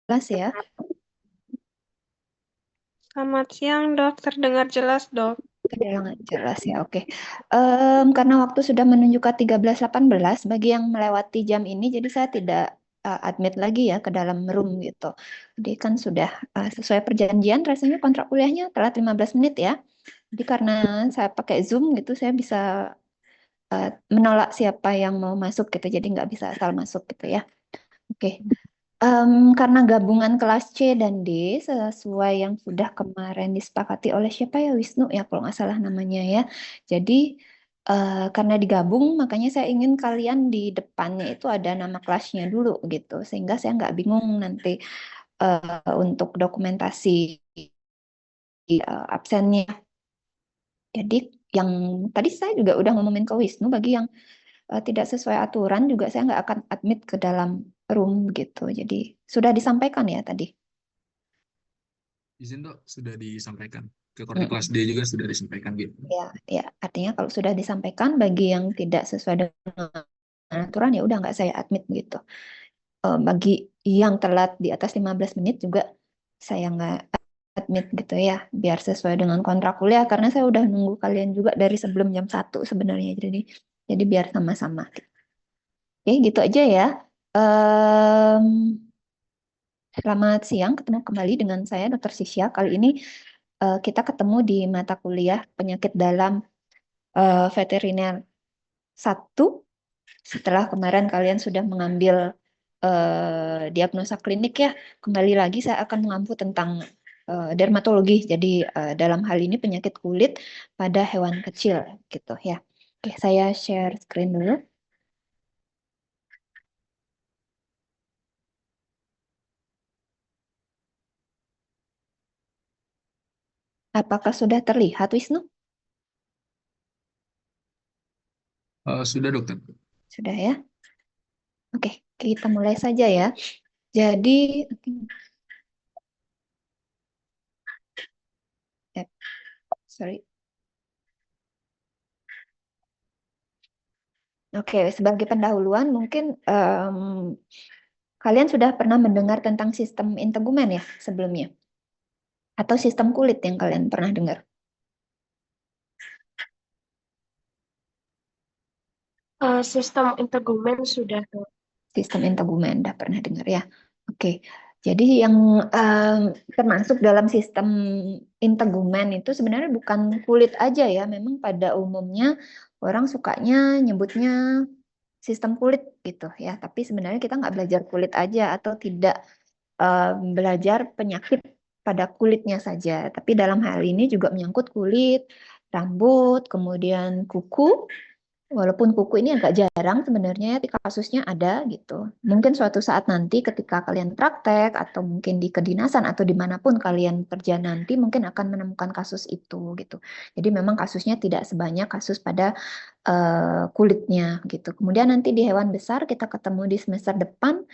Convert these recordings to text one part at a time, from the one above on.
Jelas ya. Selamat siang, Dok. Terdengar jelas, Dok. Kedengaran jelas ya. Oke. Karena waktu sudah menunjukkan 13.18 bagi yang melewati jam ini, jadi saya tidak admit lagi ya ke dalam room gitu. Jadi kan sudah sesuai perjanjian, rasanya kontrak kuliahnya telat 15 menit ya. Jadi karena saya pakai Zoom gitu, saya bisa menolak siapa yang mau masuk gitu. Jadi nggak bisa asal masuk gitu ya. Oke. Karena gabungan kelas C dan D sesuai yang sudah kemarin disepakati oleh siapa ya, Wisnu ya kalau nggak salah namanya ya. Jadi karena digabung makanya saya ingin kalian di depannya itu ada nama kelasnya dulu gitu sehingga saya nggak bingung nanti untuk dokumentasi absennya. Jadi yang tadi saya juga udah ngomongin ke Wisnu bagi yang tidak sesuai aturan juga saya nggak akan admit ke dalam room gitu. Jadi sudah disampaikan ya tadi. Izin dok, sudah disampaikan. Ke Korte kelas Mm-mm. D juga sudah disampaikan gitu. Ya, ya, artinya kalau sudah disampaikan bagi yang tidak sesuai dengan aturan ya udah nggak saya admit gitu. Bagi yang telat di atas 15 menit juga saya nggak admit gitu ya, biar sesuai dengan kontrak kuliah karena saya udah nunggu kalian juga dari sebelum jam 1 sebenarnya. Jadi biar sama-sama. Oke, gitu aja ya. Em, Selamat siang, ketemu kembali dengan saya Dr. Sisya. Kali ini kita ketemu di mata kuliah penyakit dalam veteriner 1. Setelah kemarin kalian sudah mengambil diagnosa klinik ya, kembali lagi saya akan mengampu tentang dermatologi. Jadi dalam hal ini penyakit kulit pada hewan kecil gitu ya. Oke, saya share screen dulu. Apakah sudah terlihat, Wisnu? Sudah dokter. Sudah ya. Oke, kita mulai saja ya. Jadi, eh, sorry. Oke, sebagai pendahuluan mungkin kalian sudah pernah mendengar tentang sistem integumen ya sebelumnya? Atau sistem kulit yang kalian pernah dengar? Sistem integumen sudah, Dok. Sistem integumen, udah pernah dengar ya? Oke, jadi yang termasuk dalam sistem integumen itu sebenarnya bukan kulit aja ya, memang pada umumnya orang sukanya nyebutnya sistem kulit gitu ya, tapi sebenarnya kita nggak belajar kulit aja atau tidak belajar penyakit pada kulitnya saja, tapi dalam hal ini juga menyangkut kulit, rambut, kemudian kuku. Walaupun kuku ini agak jarang sebenarnya, tapi kasusnya ada gitu. Mungkin suatu saat nanti ketika kalian praktek atau mungkin di kedinasan atau dimanapun kalian kerja nanti mungkin akan menemukan kasus itu gitu. Jadi memang kasusnya tidak sebanyak kasus pada kulitnya gitu. Kemudian nanti di hewan besar kita ketemu di semester depan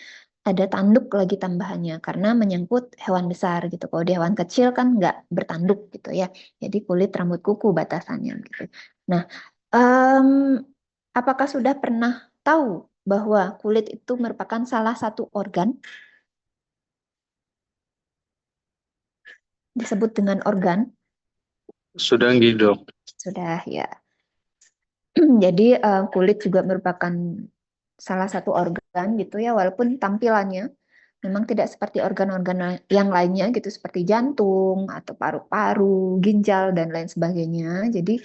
ada tanduk lagi tambahannya karena menyangkut hewan besar gitu. Kalau di hewan kecil kan nggak bertanduk gitu ya. Jadi kulit, rambut, kuku batasannya gitu. Nah, em, apakah sudah pernah tahu bahwa kulit itu merupakan salah satu organ disebut dengan organ? Sudah nggih dok. Sudah ya. Jadi kulit juga merupakan salah satu organ gitu ya, walaupun tampilannya memang tidak seperti organ-organ yang lainnya gitu, seperti jantung atau paru-paru, ginjal dan lain sebagainya. Jadi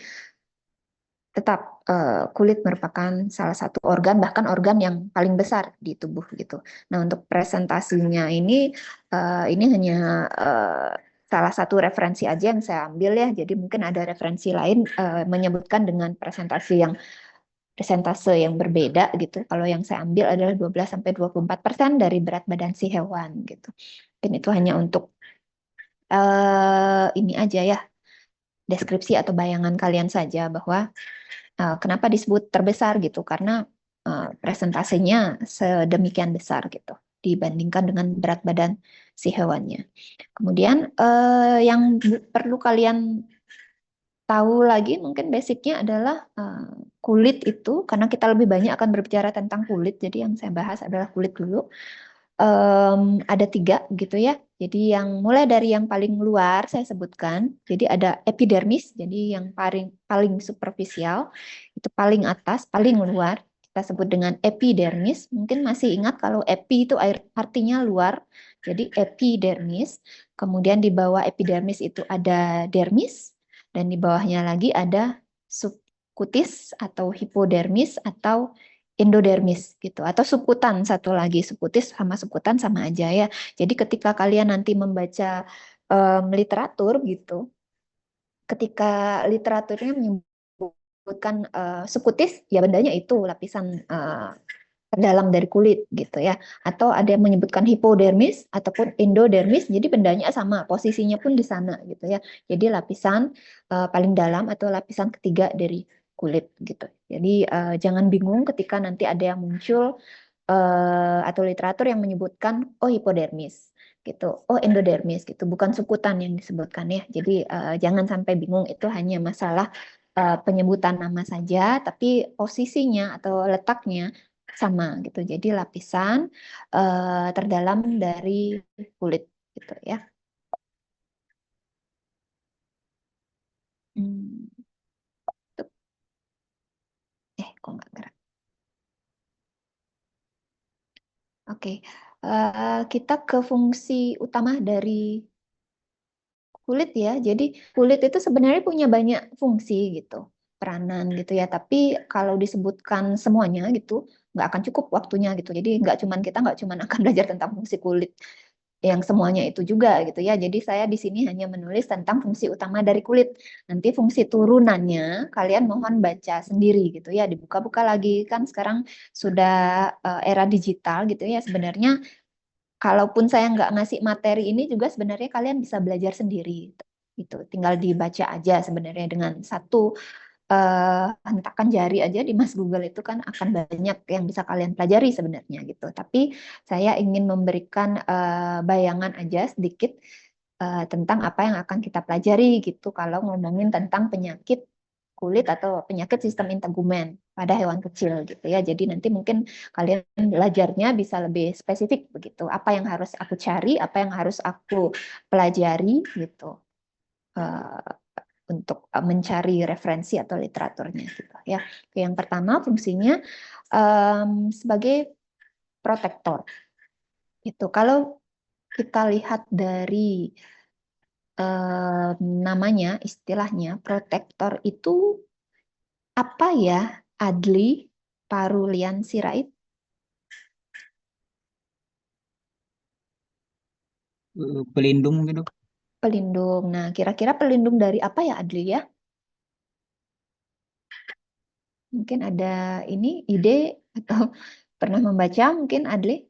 tetap kulit merupakan salah satu organ, bahkan organ yang paling besar di tubuh gitu. Nah, untuk presentasinya ini hanya salah satu referensi aja yang saya ambil ya. Jadi mungkin ada referensi lain menyebutkan dengan presentase yang berbeda gitu. Kalau yang saya ambil adalah 12-24% dari berat badan si hewan gitu. Mungkin itu hanya untuk ini aja ya, deskripsi atau bayangan kalian saja bahwa kenapa disebut terbesar gitu, karena presentasinya sedemikian besar gitu dibandingkan dengan berat badan si hewannya. Kemudian yang perlu kalian tahu lagi mungkin basicnya adalah kulit itu, karena kita lebih banyak akan berbicara tentang kulit, jadi yang saya bahas adalah kulit dulu. ada 3 gitu ya. Jadi yang mulai dari yang paling luar saya sebutkan. Jadi ada epidermis, jadi yang paling superficial, itu paling atas, paling luar. Kita sebut dengan epidermis. Mungkin masih ingat kalau epi itu artinya luar. Jadi epidermis. Kemudian di bawah epidermis itu ada dermis, dan di bawahnya lagi ada subkutis atau hipodermis atau endodermis gitu, atau subkutan, satu lagi. Subkutis sama subkutan sama aja ya. Jadi ketika kalian nanti membaca literatur gitu, ketika literaturnya menyebutkan subkutis, ya bendanya itu lapisan terdalam dari kulit gitu ya. Atau ada yang menyebutkan hipodermis ataupun endodermis, jadi bendanya sama, posisinya pun di sana gitu ya. Jadi lapisan paling dalam atau lapisan ketiga dari kulit gitu. Jadi jangan bingung ketika nanti ada yang muncul atau literatur yang menyebutkan oh hipodermis gitu, oh endodermis gitu, bukan subkutan yang disebutkan ya. Jadi jangan sampai bingung, itu hanya masalah penyebutan nama saja, tapi posisinya atau letaknya sama gitu. Jadi lapisan terdalam dari kulit gitu ya. Tuh. Kok nggak gerak? Oke, kita ke fungsi utama dari kulit ya. Jadi kulit itu sebenarnya punya banyak fungsi gitu, peranan gitu ya. Tapi kalau disebutkan semuanya gitu, nggak akan cukup waktunya gitu. Jadi kita nggak cuman akan belajar tentang fungsi kulit yang semuanya itu juga gitu ya. Jadi saya di sini hanya menulis tentang fungsi utama dari kulit. Nanti fungsi turunannya kalian mohon baca sendiri gitu ya. Dibuka-buka lagi, kan sekarang sudah era digital gitu ya. Sebenarnya kalaupun saya nggak ngasih materi ini juga sebenarnya kalian bisa belajar sendiri gitu. Tinggal dibaca aja sebenarnya dengan satu hentakan jari aja di Mas Google itu kan akan banyak yang bisa kalian pelajari sebenarnya gitu. Tapi saya ingin memberikan bayangan aja sedikit tentang apa yang akan kita pelajari gitu kalau ngomongin tentang penyakit kulit atau penyakit sistem integumen pada hewan kecil gitu ya. Jadi nanti mungkin kalian belajarnya bisa lebih spesifik begitu. Apa yang harus aku cari, apa yang harus aku pelajari gitu. Untuk mencari referensi atau literaturnya gitu ya. Yang pertama fungsinya sebagai protektor. Itu kalau kita lihat dari namanya, istilahnya protektor itu apa ya, Adli Parulian Sirait? Pelindung gitu. Pelindung. Nah, kira-kira pelindung dari apa ya, Adli ya? Mungkin ada ini ide atau pernah membaca mungkin Adli?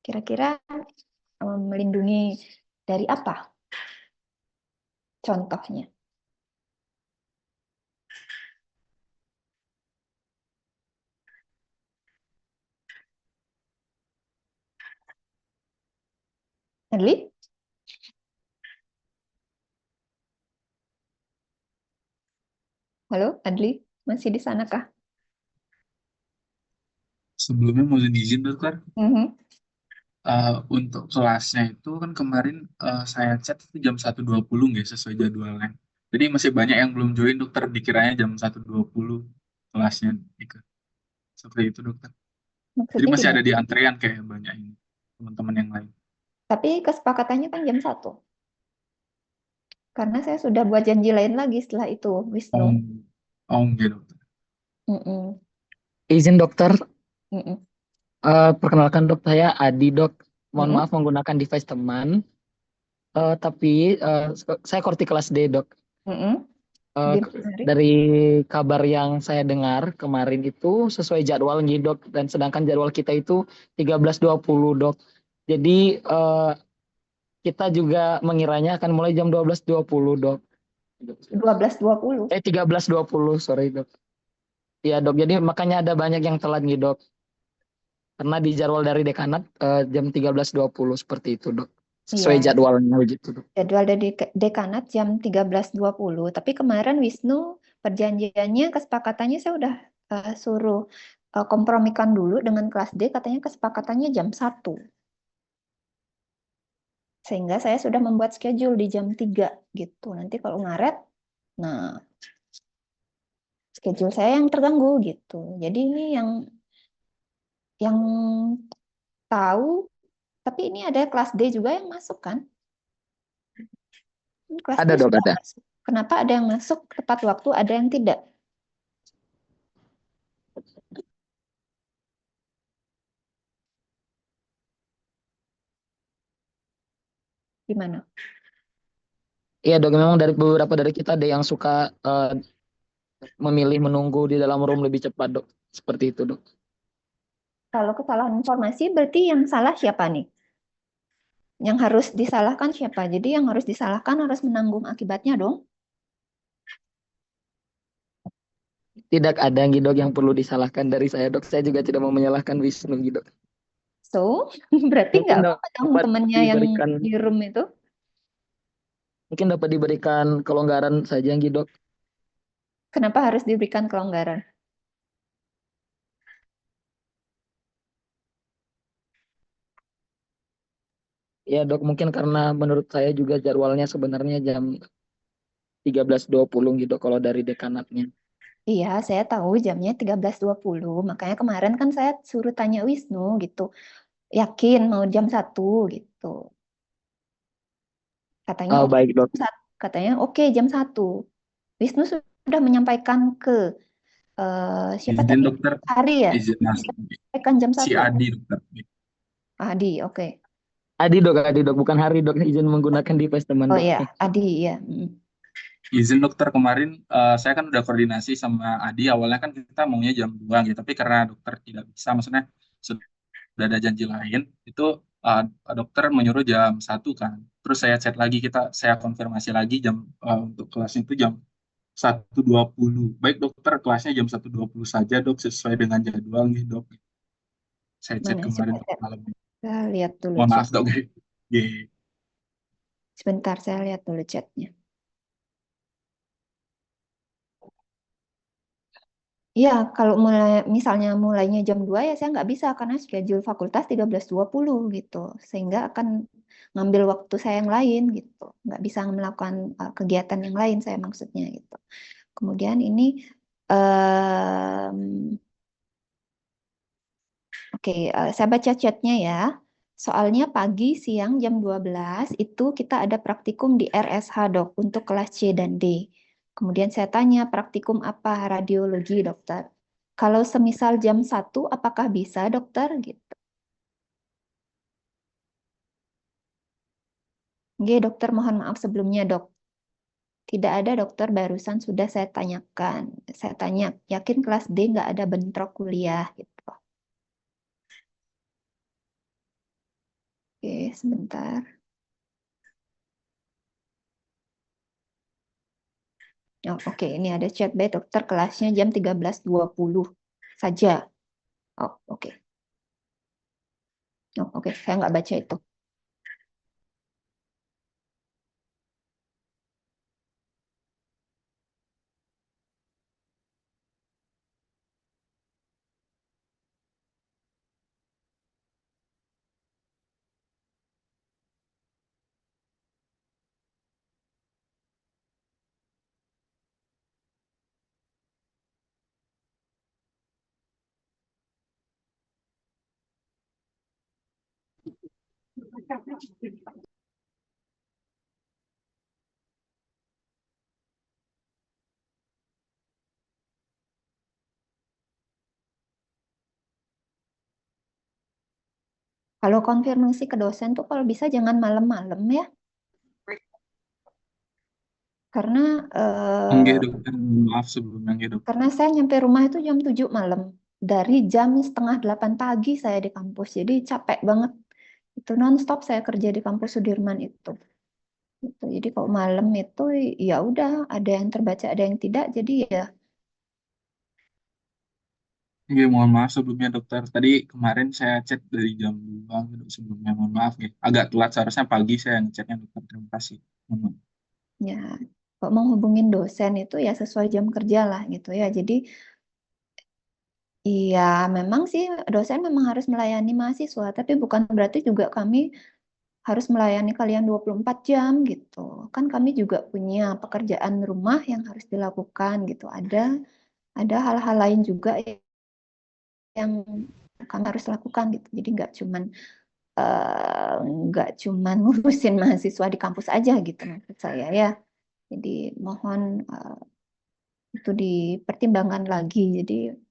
Kira-kira melindungi dari apa? Contohnya. Adli? Halo, Adli? Masih di sana kah? Sebelumnya mau izin dokter, Mhm. untuk kelasnya itu kan kemarin saya chat itu jam 1.20 nggak sesuai jadwalnya. Jadi masih banyak yang belum join dokter, dikiranya jam 1.20 kelasnya ikut. Seperti itu dokter. Jadi Maksudnya masih ada gimana? di antrean kayak banyak ini teman-teman yang lain. Tapi kesepakatannya kan jam 1. Karena saya sudah buat janji lain lagi setelah itu, Wisnu. Oh enggak dokter. Mm-mm. Izin dokter, Mm-mm. perkenalkan dok, saya Adi dok. Mohon Mm-mm. maaf menggunakan device teman. Tapi saya korti kelas D dok. Mm-mm. Eh, Gimana, Rik? dari kabar yang saya dengar kemarin itu sesuai jadwal nih dok, dan sedangkan jadwal kita itu 13.20 dok. Jadi kita juga mengiranya akan mulai jam 12.20 dok. 12.20. 13.20, sorry dok. Iya dok, jadi makanya ada banyak yang telat nih dok. Karena di jadwal dari dekanat jam 13.20 seperti itu dok. Sesuai Iya, jadwalnya begitu dok. jadwal dari dekanat jam 13.20. Tapi kemarin Wisnu perjanjiannya, kesepakatannya saya udah suruh kompromikan dulu dengan kelas D, katanya kesepakatannya jam 1. Sehingga saya sudah membuat schedule di jam 3 gitu. Nanti kalau ngaret, nah schedule saya yang terganggu gitu. Jadi ini yang tahu, tapi ini ada kelas D juga yang masuk kan? Kelas D Ada dok, sudah ada. masuk. Kenapa ada yang masuk tepat waktu, ada yang tidak? Gimana? Iya dok, memang dari beberapa dari kita ada yang suka memilih menunggu di dalam room lebih cepat dok. Seperti itu dok. Kalau kesalahan informasi berarti yang salah siapa nih? Yang harus disalahkan siapa? Jadi yang harus disalahkan harus menanggung akibatnya dong. Tidak ada Gidok yang perlu disalahkan dari saya dok. Saya juga tidak mau menyalahkan Wisnu Gidok. So, berarti Mungkin nggak apa dong dapat temennya yang diberikan di room itu? mungkin dapat diberikan kelonggaran saja Gidok. Kenapa harus diberikan kelonggaran? Ya dok, mungkin karena menurut saya juga jadwalnya sebenarnya jam 13.20 gitu kalau dari dekanatnya. Iya, saya tahu jamnya 13.20. Makanya kemarin kan saya suruh tanya Wisnu gitu. Yakin mau jam 1 gitu. Katanya Oh oke baik dok. jam 1. Katanya oke jam 1. Wisnu sudah menyampaikan ke siapa Izin tadi? dokter, Hari ya? izin masuk. Menyampaikan jam Si 1. Adi dokter. Adi, oke. Adi dok, bukan Hari dok, izin menggunakan device teman Oh dok. iya, Adi ya. Izin dokter, kemarin saya kan udah koordinasi sama Adi, awalnya kan kita maunya jam 2 gitu, tapi karena dokter tidak bisa, maksudnya sudah ada janji lain, itu uh, dokter menyuruh jam 1 kan. Terus saya chat lagi, saya konfirmasi lagi untuk kelasnya itu jam 1.20. Baik dokter, kelasnya jam 1.20 saja dok, sesuai dengan jadwal nih dok. Saya chat Mana? kemarin Coba malam. saya lihat dulu Mohon chat. maaf dok. Iya. Sebentar, saya lihat dulu chatnya. Iya, kalau misalnya mulainya jam 2 ya saya nggak bisa karena schedule fakultas 13.20 gitu. Sehingga akan ngambil waktu saya yang lain gitu. Nggak bisa melakukan kegiatan yang lain saya maksudnya gitu. Kemudian ini oke, saya baca chatnya ya. Soalnya pagi, siang jam 12 itu kita ada praktikum di RSH dok untuk kelas C dan D. Kemudian saya tanya praktikum apa? Radiologi dokter. Kalau semisal jam 1 apakah bisa dokter? Gitu. Oke dokter, mohon maaf sebelumnya dok. Tidak ada dokter, barusan sudah saya tanyakan. Saya tanya, yakin kelas D nggak ada bentrok kuliah gitu. Oke, sebentar. Oh, oke, ini ada chat baik dokter, kelasnya jam 13.20 saja. Oh, oke. Oh, oke, saya nggak baca itu. Kalau konfirmasi ke dosen tuh kalau bisa jangan malam-malam ya. Karena Enggak dokter, maaf sebelumnya enggak dokter. karena saya nyampe rumah itu jam 7 malam. Dari jam setengah 8 pagi saya di kampus. Jadi capek banget. Itu nonstop saya kerja di kampus Sudirman itu. Gitu. Jadi kalau malam itu ya udah ada yang terbaca ada yang tidak. Jadi ya Enggak, mohon maaf sebelumnya dokter. Tadi kemarin saya chat dari jam 2 gitu, sebelumnya mohon maaf ya. Agak telat, seharusnya pagi saya ngechatnya dokter. Terima kasih. Mohon maaf. ya kalau mau hubungin dosen itu ya sesuai jam kerja lah gitu ya. Jadi Iya, memang sih dosen memang harus melayani mahasiswa, tapi bukan berarti juga kami harus melayani kalian 24 jam gitu. Kan kami juga punya pekerjaan rumah yang harus dilakukan gitu. Ada hal-hal lain juga yang kami harus lakukan gitu. Jadi nggak cuman ngurusin mahasiswa di kampus aja gitu maksud saya ya. Jadi mohon itu dipertimbangkan lagi. Jadi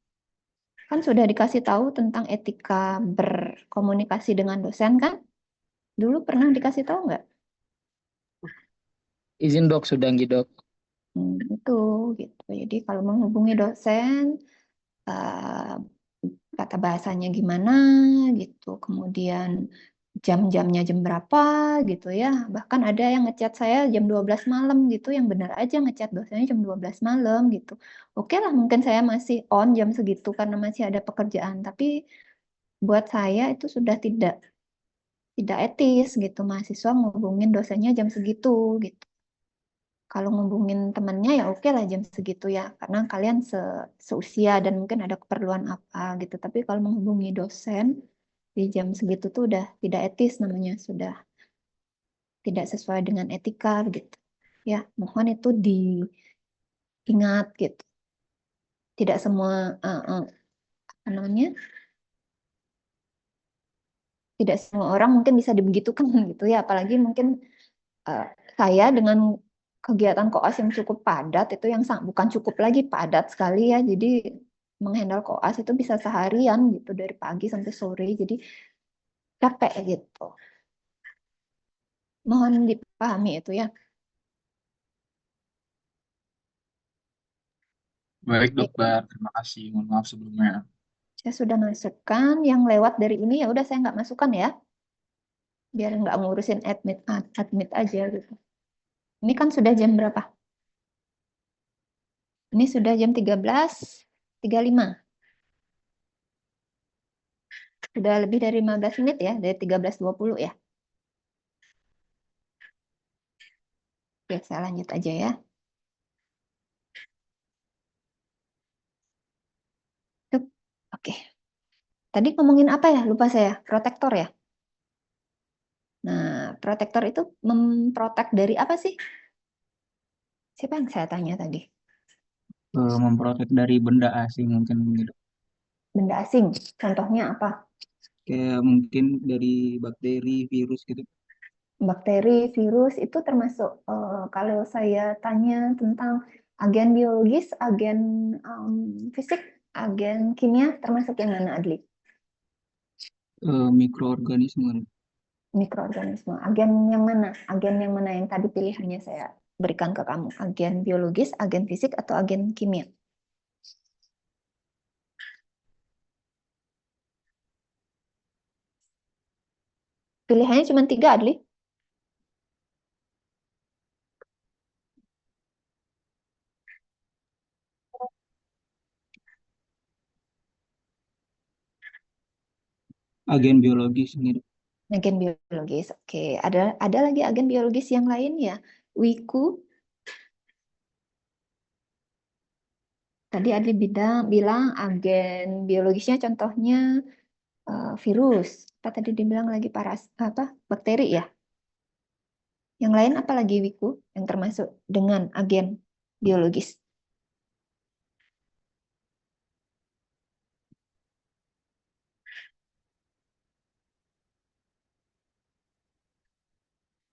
kan sudah dikasih tahu tentang etika berkomunikasi dengan dosen kan? Dulu pernah dikasih tahu nggak? Izin dok, sudah nggih dok. Itu gitu. Jadi kalau menghubungi dosen, eh, kata bahasanya gimana gitu. Kemudian jam-jamnya jam berapa gitu ya. Bahkan ada yang ngechat saya jam 12 malam gitu, yang benar aja ngechat dosennya jam 12 malam gitu. Oke lah, mungkin saya masih on jam segitu karena masih ada pekerjaan, tapi buat saya itu sudah tidak etis gitu, mahasiswa ngubungin dosennya jam segitu gitu. Kalau ngubungin temennya ya oke lah jam segitu ya, karena kalian seusia dan mungkin ada keperluan apa gitu. Tapi kalau menghubungi dosen di jam segitu tuh udah tidak etis namanya, sudah tidak sesuai dengan etika gitu. Ya, mohon itu diingat gitu. Tidak semua apa namanya? Tidak semua orang mungkin bisa dibegitukan gitu ya, apalagi mungkin eh, saya dengan kegiatan koas yang cukup padat itu yang bukan cukup lagi padat sekali ya. Jadi menghandle koas itu bisa seharian gitu dari pagi sampai sore. Jadi capek gitu. Mohon dipahami itu ya. Baik Oke, dokter, terima kasih. Mohon maaf sebelumnya. saya sudah masukkan. Yang lewat dari ini ya udah saya nggak masukkan ya. Biar nggak ngurusin admit aja gitu. Ini kan sudah jam berapa? Ini sudah jam 13.35. Sudah lebih dari 15 menit ya, dari 13.20 ya. Oke, saya lanjut aja ya. Tuh, oke. Tadi ngomongin apa ya? Lupa saya. Protektor ya. Nah, protektor itu memprotek dari apa sih? Siapa yang saya tanya tadi? Memprotek dari benda asing mungkin gitu. Benda asing. Contohnya apa? Kayak mungkin dari bakteri, virus gitu. Bakteri, virus itu termasuk kalau saya tanya tentang agen biologis, agen fisik, agen kimia, termasuk yang mana, Adli? Mikroorganisme. Mikroorganisme. Agen yang mana? Agen yang mana yang tadi pilihannya saya berikan ke kamu? Agen biologis, agen fisik, atau agen kimia? Pilihannya cuma tiga, Adli. Agen biologis gitu. Agen biologis. Oke, ada lagi agen biologis yang lain ya. Wiku, tadi Adli bilang agen biologisnya contohnya virus. Apa tadi dibilang lagi apa? Bakteri ya. Yang lain apa lagi Wiku yang termasuk dengan agen biologis?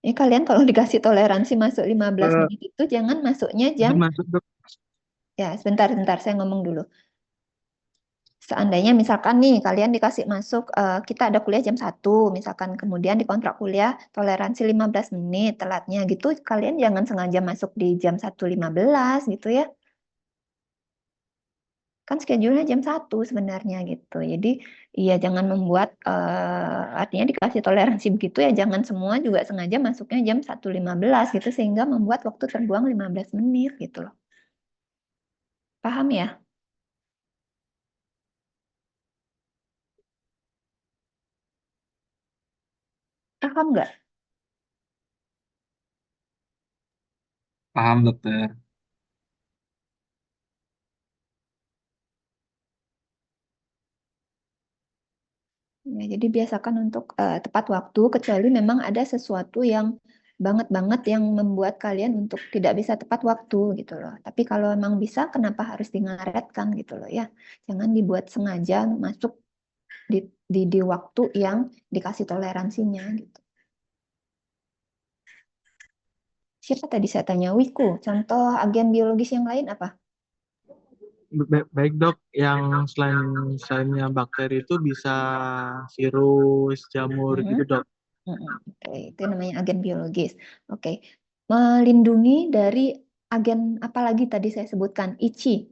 Ini kalian kalau dikasih toleransi masuk 15 Eh, menit itu jangan masuknya jam. izin masuk dok. Ya, sebentar saya ngomong dulu. Seandainya misalkan nih kalian dikasih masuk, kita ada kuliah jam 1, misalkan kemudian di kontrak kuliah toleransi 15 menit telatnya gitu, kalian jangan sengaja masuk di jam 1.15 gitu ya. Kan schedule-nya jam 1 sebenarnya gitu. Jadi iya jangan membuat, artinya dikasih toleransi begitu ya jangan semua juga sengaja masuknya jam 1.15 gitu sehingga membuat waktu terbuang 15 menit gitu loh. Paham ya? Paham nggak? Paham dokter. Ya, jadi biasakan untuk tepat waktu, kecuali memang ada sesuatu yang banget-banget yang membuat kalian untuk tidak bisa tepat waktu gitu loh. Tapi kalau memang bisa, kenapa harus dingaretkan gitu loh ya? Jangan dibuat sengaja masuk di waktu yang dikasih toleransinya gitu. Siapa tadi saya tanya? Wiku. Contoh agen biologis yang lain apa? Baik dok, yang selainnya bakteri itu bisa virus, jamur Mhm. gitu dok. Oke, itu namanya agen biologis. Oke, melindungi dari agen apa lagi tadi saya sebutkan? ICI.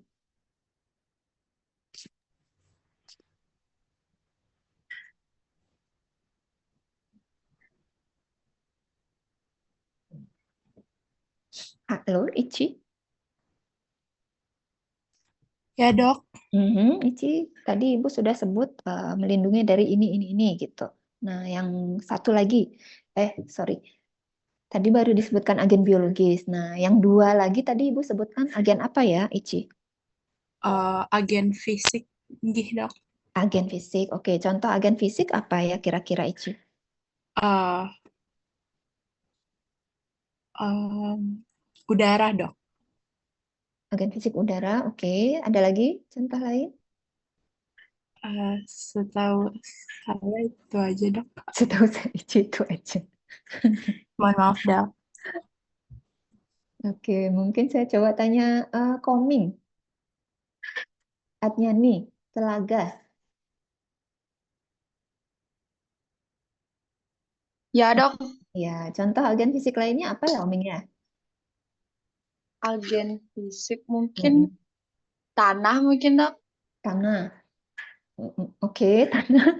Halo, ICI. Ya, Dok. ICI tadi Ibu sudah sebut melindungi dari ini gitu. Nah, yang satu lagi, sorry, tadi baru disebutkan agen biologis. Nah, yang dua lagi tadi Ibu sebutkan agen apa ya, ICI? Agen fisik, nggih, Dok. Agen fisik. Oke, contoh agen fisik apa ya kira-kira ICI? Eh, Udara, Dok. Agen fisik udara, oke. Ada lagi contoh lain? Setahu saya itu aja, Dok. Setahu saya ICI itu aja. Mohon maaf, Dok. Oke, mungkin saya coba tanya Koming, Adnyani, Telaga. Ya, Dok. Ya, contoh agen fisik lainnya apa ya, Oming ya? Agen fisik mungkin Mm-mm. tanah mungkin, Dok. Tanah. Oke, tanah.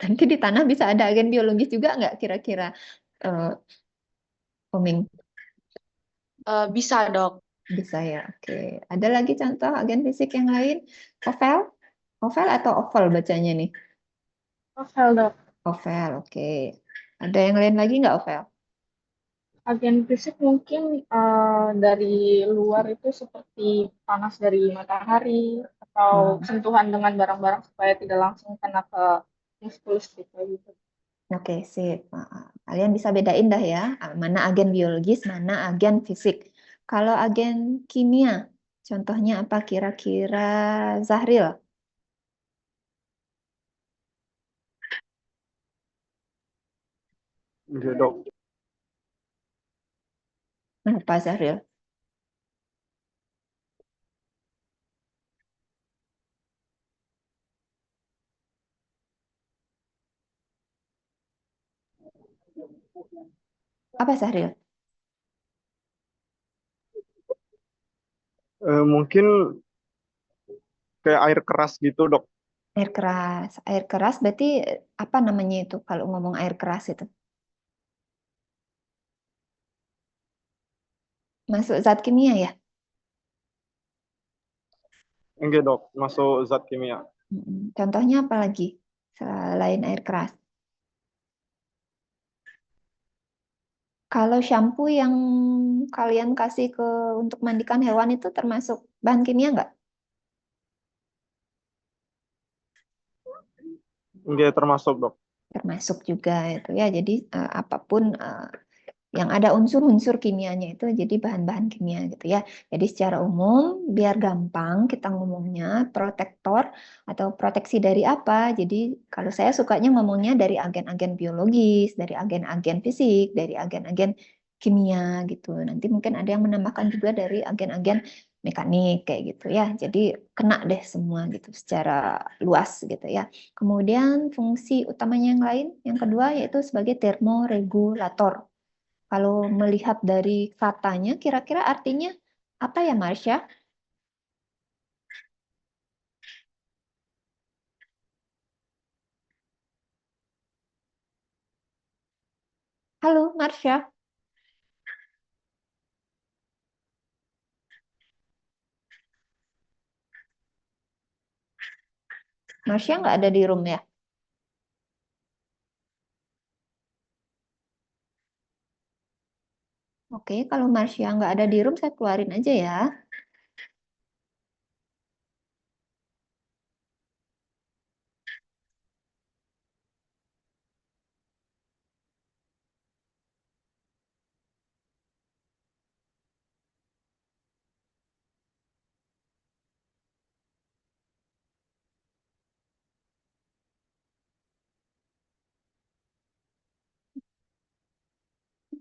Nanti di tanah bisa ada agen biologis juga nggak kira-kira, eh, Oming? Bisa, Dok. Bisa ya, oke. Ada lagi contoh agen fisik yang lain? Oval? Oval atau oval bacanya nih? Novel, Dok. Oval, oke. Ada yang lain lagi nggak Oval? Agen fisik mungkin dari luar itu seperti panas dari matahari atau sentuhan dengan barang-barang supaya tidak langsung kena ke muskulus gitu. Oke, sip. Kalian bisa bedain dah ya, mana agen biologis, mana agen fisik. Kalau agen kimia, contohnya apa kira-kira, Zahril? Iya dok. Apa Zahril? Apa Zahril? Mungkin kayak air keras gitu dok. Air keras. Air keras berarti apa namanya itu kalau ngomong air keras itu? Masuk zat kimia ya? Enggak dok, masuk zat kimia. Contohnya apa lagi selain air keras? Kalau shampoo yang kalian kasih untuk mandikan hewan itu termasuk bahan kimia nggak? Enggak termasuk dok. Termasuk juga itu ya. Jadi apapun yang ada unsur-unsur kimianya itu jadi bahan-bahan kimia gitu ya. Jadi secara umum biar gampang kita ngomongnya protektor atau proteksi dari apa. Jadi kalau saya sukanya ngomongnya dari agen-agen biologis, dari agen-agen fisik, dari agen-agen kimia gitu. Nanti mungkin ada yang menambahkan juga dari agen-agen mekanik kayak gitu ya. Jadi kena deh semua gitu secara luas gitu ya. Kemudian fungsi utamanya yang lain, yang kedua yaitu sebagai termoregulator. Kalau melihat dari katanya, kira-kira artinya apa ya, Marsha? Halo, Marsha. Marsha nggak ada di room ya? Oke, kalau Marsha nggak ada di room, saya keluarin aja ya.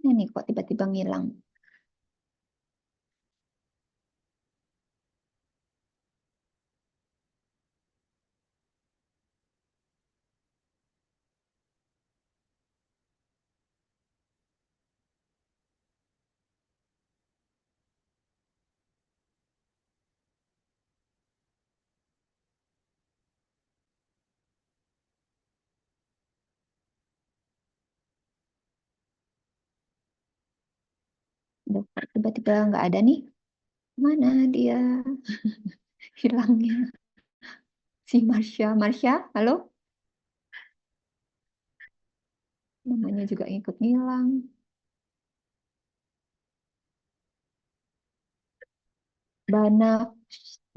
Mana nih kok tiba-tiba ngilang? Dokter tiba-tiba nggak ada nih. Mana dia hilangnya? Si Marsha. Marsha, halo? Namanya juga ikut ngilang.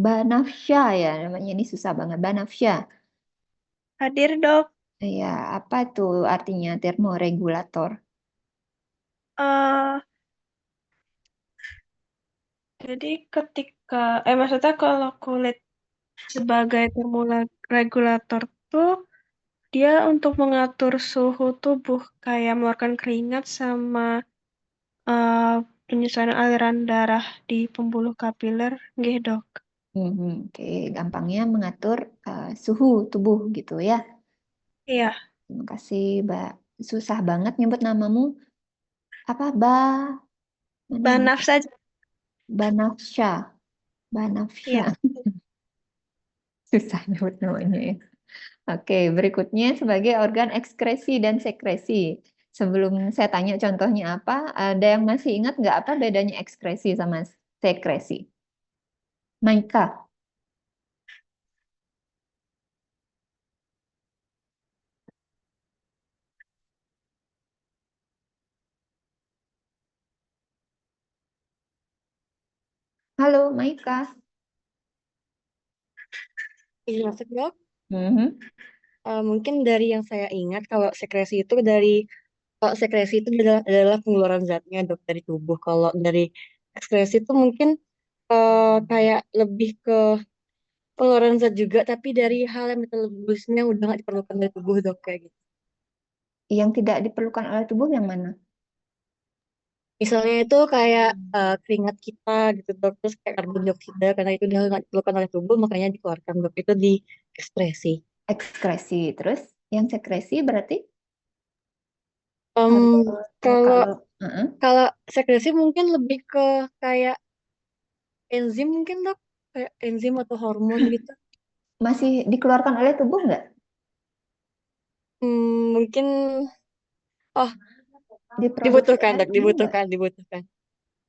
Banafsha ya namanya, ini susah banget. Banafsha. Hadir, Dok. Ya, apa tuh artinya termoregulator? Eh, jadi maksudnya kalau kulit sebagai termoregulator tuh dia untuk mengatur suhu tubuh kayak mengeluarkan keringat sama penyesuaian aliran darah di pembuluh kapiler, nggih, Dok. Oke, gampangnya mengatur suhu tubuh gitu ya. Iya, Terima kasih, Mbak. Susah banget nyebut namamu. Apa, mana nih? Banaf saja. Banafsha. Banafsha. Iya. Susah nyebut namanya ya. Oke, berikutnya sebagai organ ekskresi dan sekresi. Sebelum saya tanya contohnya apa, ada yang masih ingat nggak apa bedanya ekskresi sama sekresi? Maika. Halo, Maika. Ini masuk dok. Mhm. Mungkin dari yang saya ingat kalau sekresi itu adalah pengeluaran zatnya dok dari tubuh. Kalau dari ekskresi itu mungkin kayak lebih ke pengeluaran zat juga, tapi dari hal yang metabolisme yang udah nggak diperlukan dari tubuh dok kayak gitu. Yang tidak diperlukan oleh tubuh yang mana? Misalnya itu kayak keringat kita gitu dok, terus kayak karbon dioksida karena itu udah nggak diperlukan oleh tubuh makanya dikeluarkan dok itu di ekspresi. Ekskresi. Terus yang sekresi berarti? Kalau uh-uh. kalau sekresi mungkin lebih ke kayak enzim mungkin dok, kayak enzim atau hormon gitu. Masih dikeluarkan oleh tubuh nggak? Mungkin Diproduksi dibutuhkan oleh dok, tubuh nggak? dibutuhkan.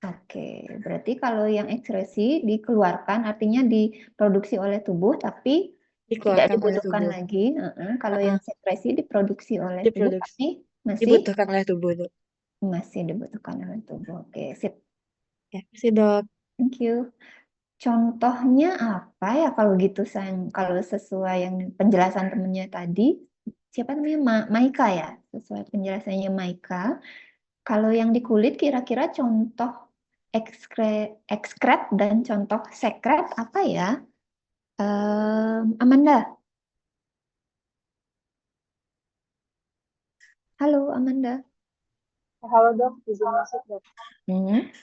Oke, berarti kalau yang ekskresi dikeluarkan artinya diproduksi oleh tubuh tapi tidak Dikeluarkan oleh dibutuhkan tubuh. lagi. Kalau yang sekresi diproduksi oleh tubuh Diproduksi, tapi masih dibutuhkan oleh tubuh dok. dibutuhkan oleh tubuh. Oke, sip. Ya, sih dok. Thank you. Contohnya apa ya kalau gitu sayang? Kalau sesuai yang penjelasan temennya tadi, siapa namanya? Maika ya, sesuai penjelasannya Maika. Kalau yang di kulit kira-kira contoh ekskret dan contoh sekret apa ya? Amanda. Halo Amanda. Halo dok, izin masuk dok. Hmm.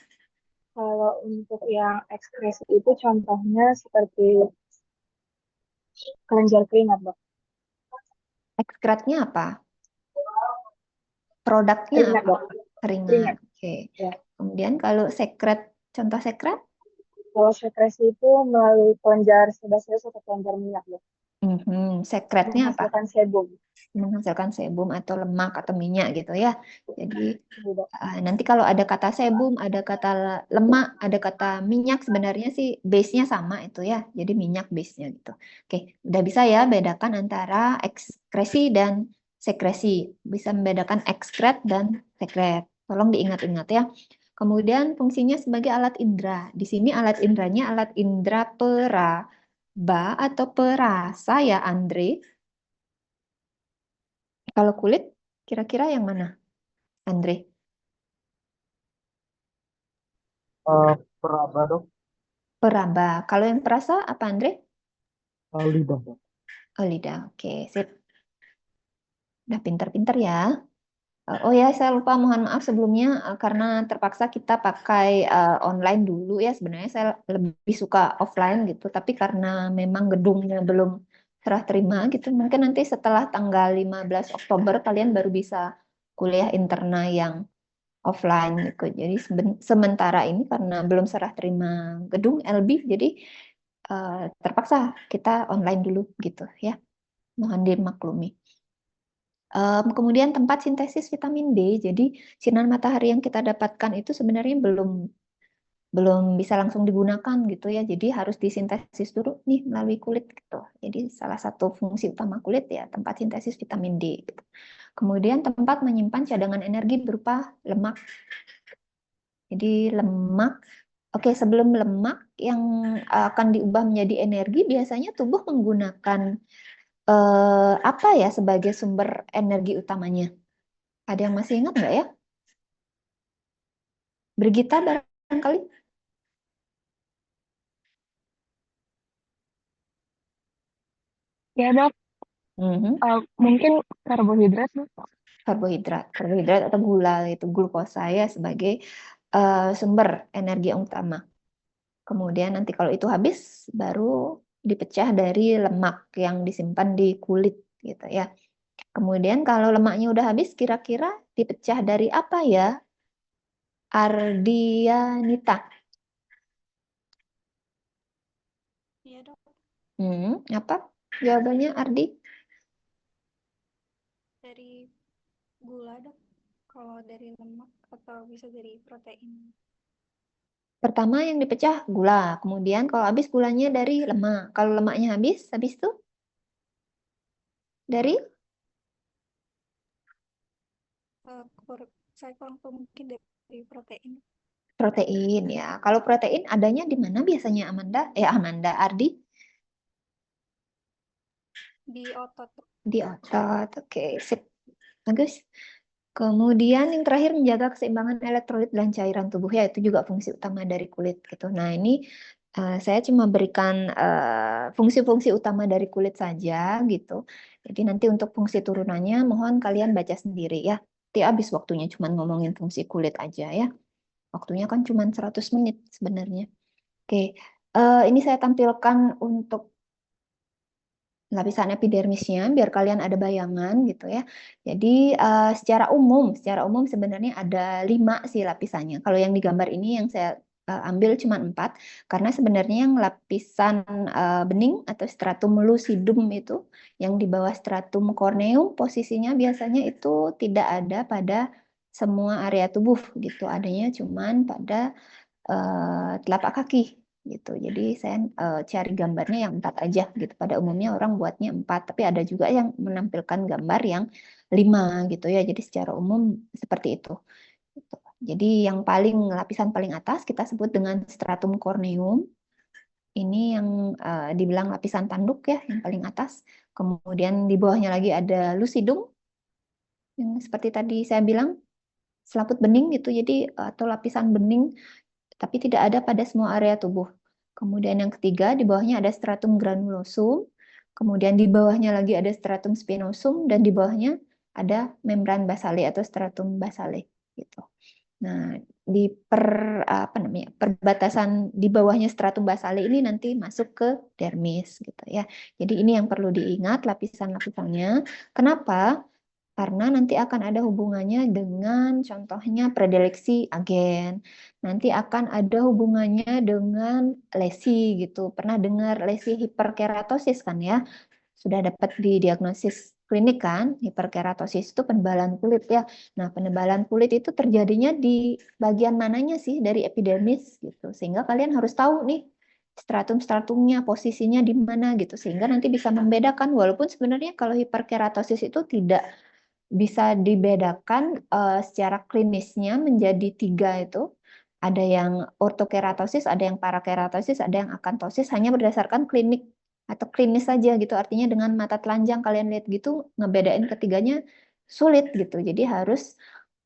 Kalau untuk yang ekskresi itu contohnya seperti kelenjar keringat dok. Ekskretnya apa? Produknya Keringat apa? dok. Keringat. Keringat. Oke. Ya. Kemudian kalau sekret, contoh sekret? Kalau sekresi itu melalui kelenjar sebasis atau kelenjar minyak dok. Sekretnya apa? Menghasilkan sebum. Menghasilkan sebum atau lemak atau minyak gitu ya. Jadi nanti kalau ada kata sebum, ada kata lemak, ada kata minyak, sebenarnya sih base-nya sama itu ya. Jadi minyak base-nya gitu. Oke, udah bisa ya bedakan antara ekskresi dan sekresi. Bisa membedakan ekskret dan sekret. Tolong diingat-ingat ya. Kemudian fungsinya sebagai alat indera. Di sini alat inderanya alat indera peraba atau perasa ya Andre. Kalau kulit, kira-kira yang mana, Andre? Peraba dok. Peraba. Kalau yang perasa apa, Andre? Lidah dok. Oh, lidah. Oke, sip. Udah pinter-pinter ya. Oh ya, saya lupa, mohon maaf sebelumnya karena terpaksa kita pakai online dulu ya. Sebenarnya saya lebih suka offline gitu, tapi karena memang gedungnya belum serah terima gitu, mungkin nanti setelah tanggal 15 Oktober kalian baru bisa kuliah interna yang offline gitu. Jadi sementara ini karena belum serah terima gedung LB, jadi terpaksa kita online dulu gitu ya. Mohon dimaklumi. Kemudian tempat sintesis vitamin D. Jadi sinar matahari yang kita dapatkan itu sebenarnya belum bisa langsung digunakan gitu ya. Jadi harus disintesis dulu nih melalui kulit gitu. Jadi salah satu fungsi utama kulit ya tempat sintesis vitamin D gitu. Kemudian tempat menyimpan cadangan energi berupa lemak. Jadi lemak. Oke, sebelum lemak yang akan diubah menjadi energi, biasanya tubuh menggunakan apa ya sebagai sumber energi utamanya? Ada yang masih ingat nggak ya? Brigita barangkali? Ya dok, Mhm. mungkin karbohidrat dok. Karbohidrat atau gula itu glukosa ya sebagai sumber energi yang utama. Kemudian nanti kalau itu habis baru dipecah dari lemak yang disimpan di kulit gitu ya. Kemudian kalau lemaknya udah habis kira-kira dipecah dari apa ya? Ardianita. Iya dok, Apa jawabannya Ardi? dari gula dok. Kalau dari lemak atau bisa dari protein. Pertama yang dipecah gula, kemudian kalau habis gulanya dari lemak. Kalau lemaknya habis itu dari Saya kurang tahu mungkin dari protein. protein ya. Kalau protein adanya di mana biasanya Amanda, Ardi? Di otot dok. Di otot. Oke, sip. Bagus. Kemudian yang terakhir menjaga keseimbangan elektrolit dan cairan tubuh ya itu juga fungsi utama dari kulit gitu. Nah, ini saya cuma berikan fungsi-fungsi utama dari kulit saja gitu. Jadi nanti untuk fungsi turunannya mohon kalian baca sendiri ya. Nanti habis waktunya cuma ngomongin fungsi kulit aja ya. Waktunya kan cuma 100 menit sebenarnya. Oke, ini saya tampilkan untuk lapisan epidermisnya biar kalian ada bayangan gitu ya. Jadi secara umum sebenarnya ada 5 sih lapisannya. Kalau yang digambar ini yang saya ambil cuma 4 karena sebenarnya yang lapisan bening atau stratum lucidum itu yang di bawah stratum corneum posisinya biasanya itu tidak ada pada semua area tubuh gitu. Adanya cuma pada telapak kaki gitu. Jadi saya cari gambarnya yang 4 aja gitu. Pada umumnya orang buatnya 4, tapi ada juga yang menampilkan gambar yang 5 gitu ya. Jadi secara umum seperti itu. Gitu. Jadi yang lapisan paling atas kita sebut dengan stratum corneum. Ini yang dibilang lapisan tanduk ya, yang paling atas. Kemudian di bawahnya lagi ada lucidum yang seperti tadi saya bilang selaput bening gitu. Jadi atau lapisan bening tapi tidak ada pada semua area tubuh. Kemudian yang ketiga, di bawahnya ada stratum granulosum, kemudian di bawahnya lagi ada stratum spinosum, dan di bawahnya ada membran basale atau stratum basale. Gitu. Nah, di perbatasan di bawahnya stratum basale ini nanti masuk ke dermis gitu ya. Jadi ini yang perlu diingat lapisan-lapisannya. Kenapa? Karena nanti akan ada hubungannya dengan contohnya predileksi agen. Nanti akan ada hubungannya dengan lesi gitu. Pernah dengar lesi hiperkeratosis kan ya? Sudah dapat didiagnosis klinik kan? Hiperkeratosis itu penebalan kulit ya. Nah, penebalan kulit itu terjadinya di bagian mananya sih dari epidermis gitu. Sehingga kalian harus tahu nih stratum-stratumnya, posisinya di mana gitu. Sehingga nanti bisa membedakan walaupun sebenarnya kalau hiperkeratosis itu tidak bisa dibedakan secara klinisnya menjadi 3 itu. Ada yang ortokeratosis, ada yang parakeratosis, ada yang akantosis hanya berdasarkan klinik atau klinis saja gitu. Artinya dengan mata telanjang kalian lihat gitu ngebedain ketiganya sulit gitu. Jadi harus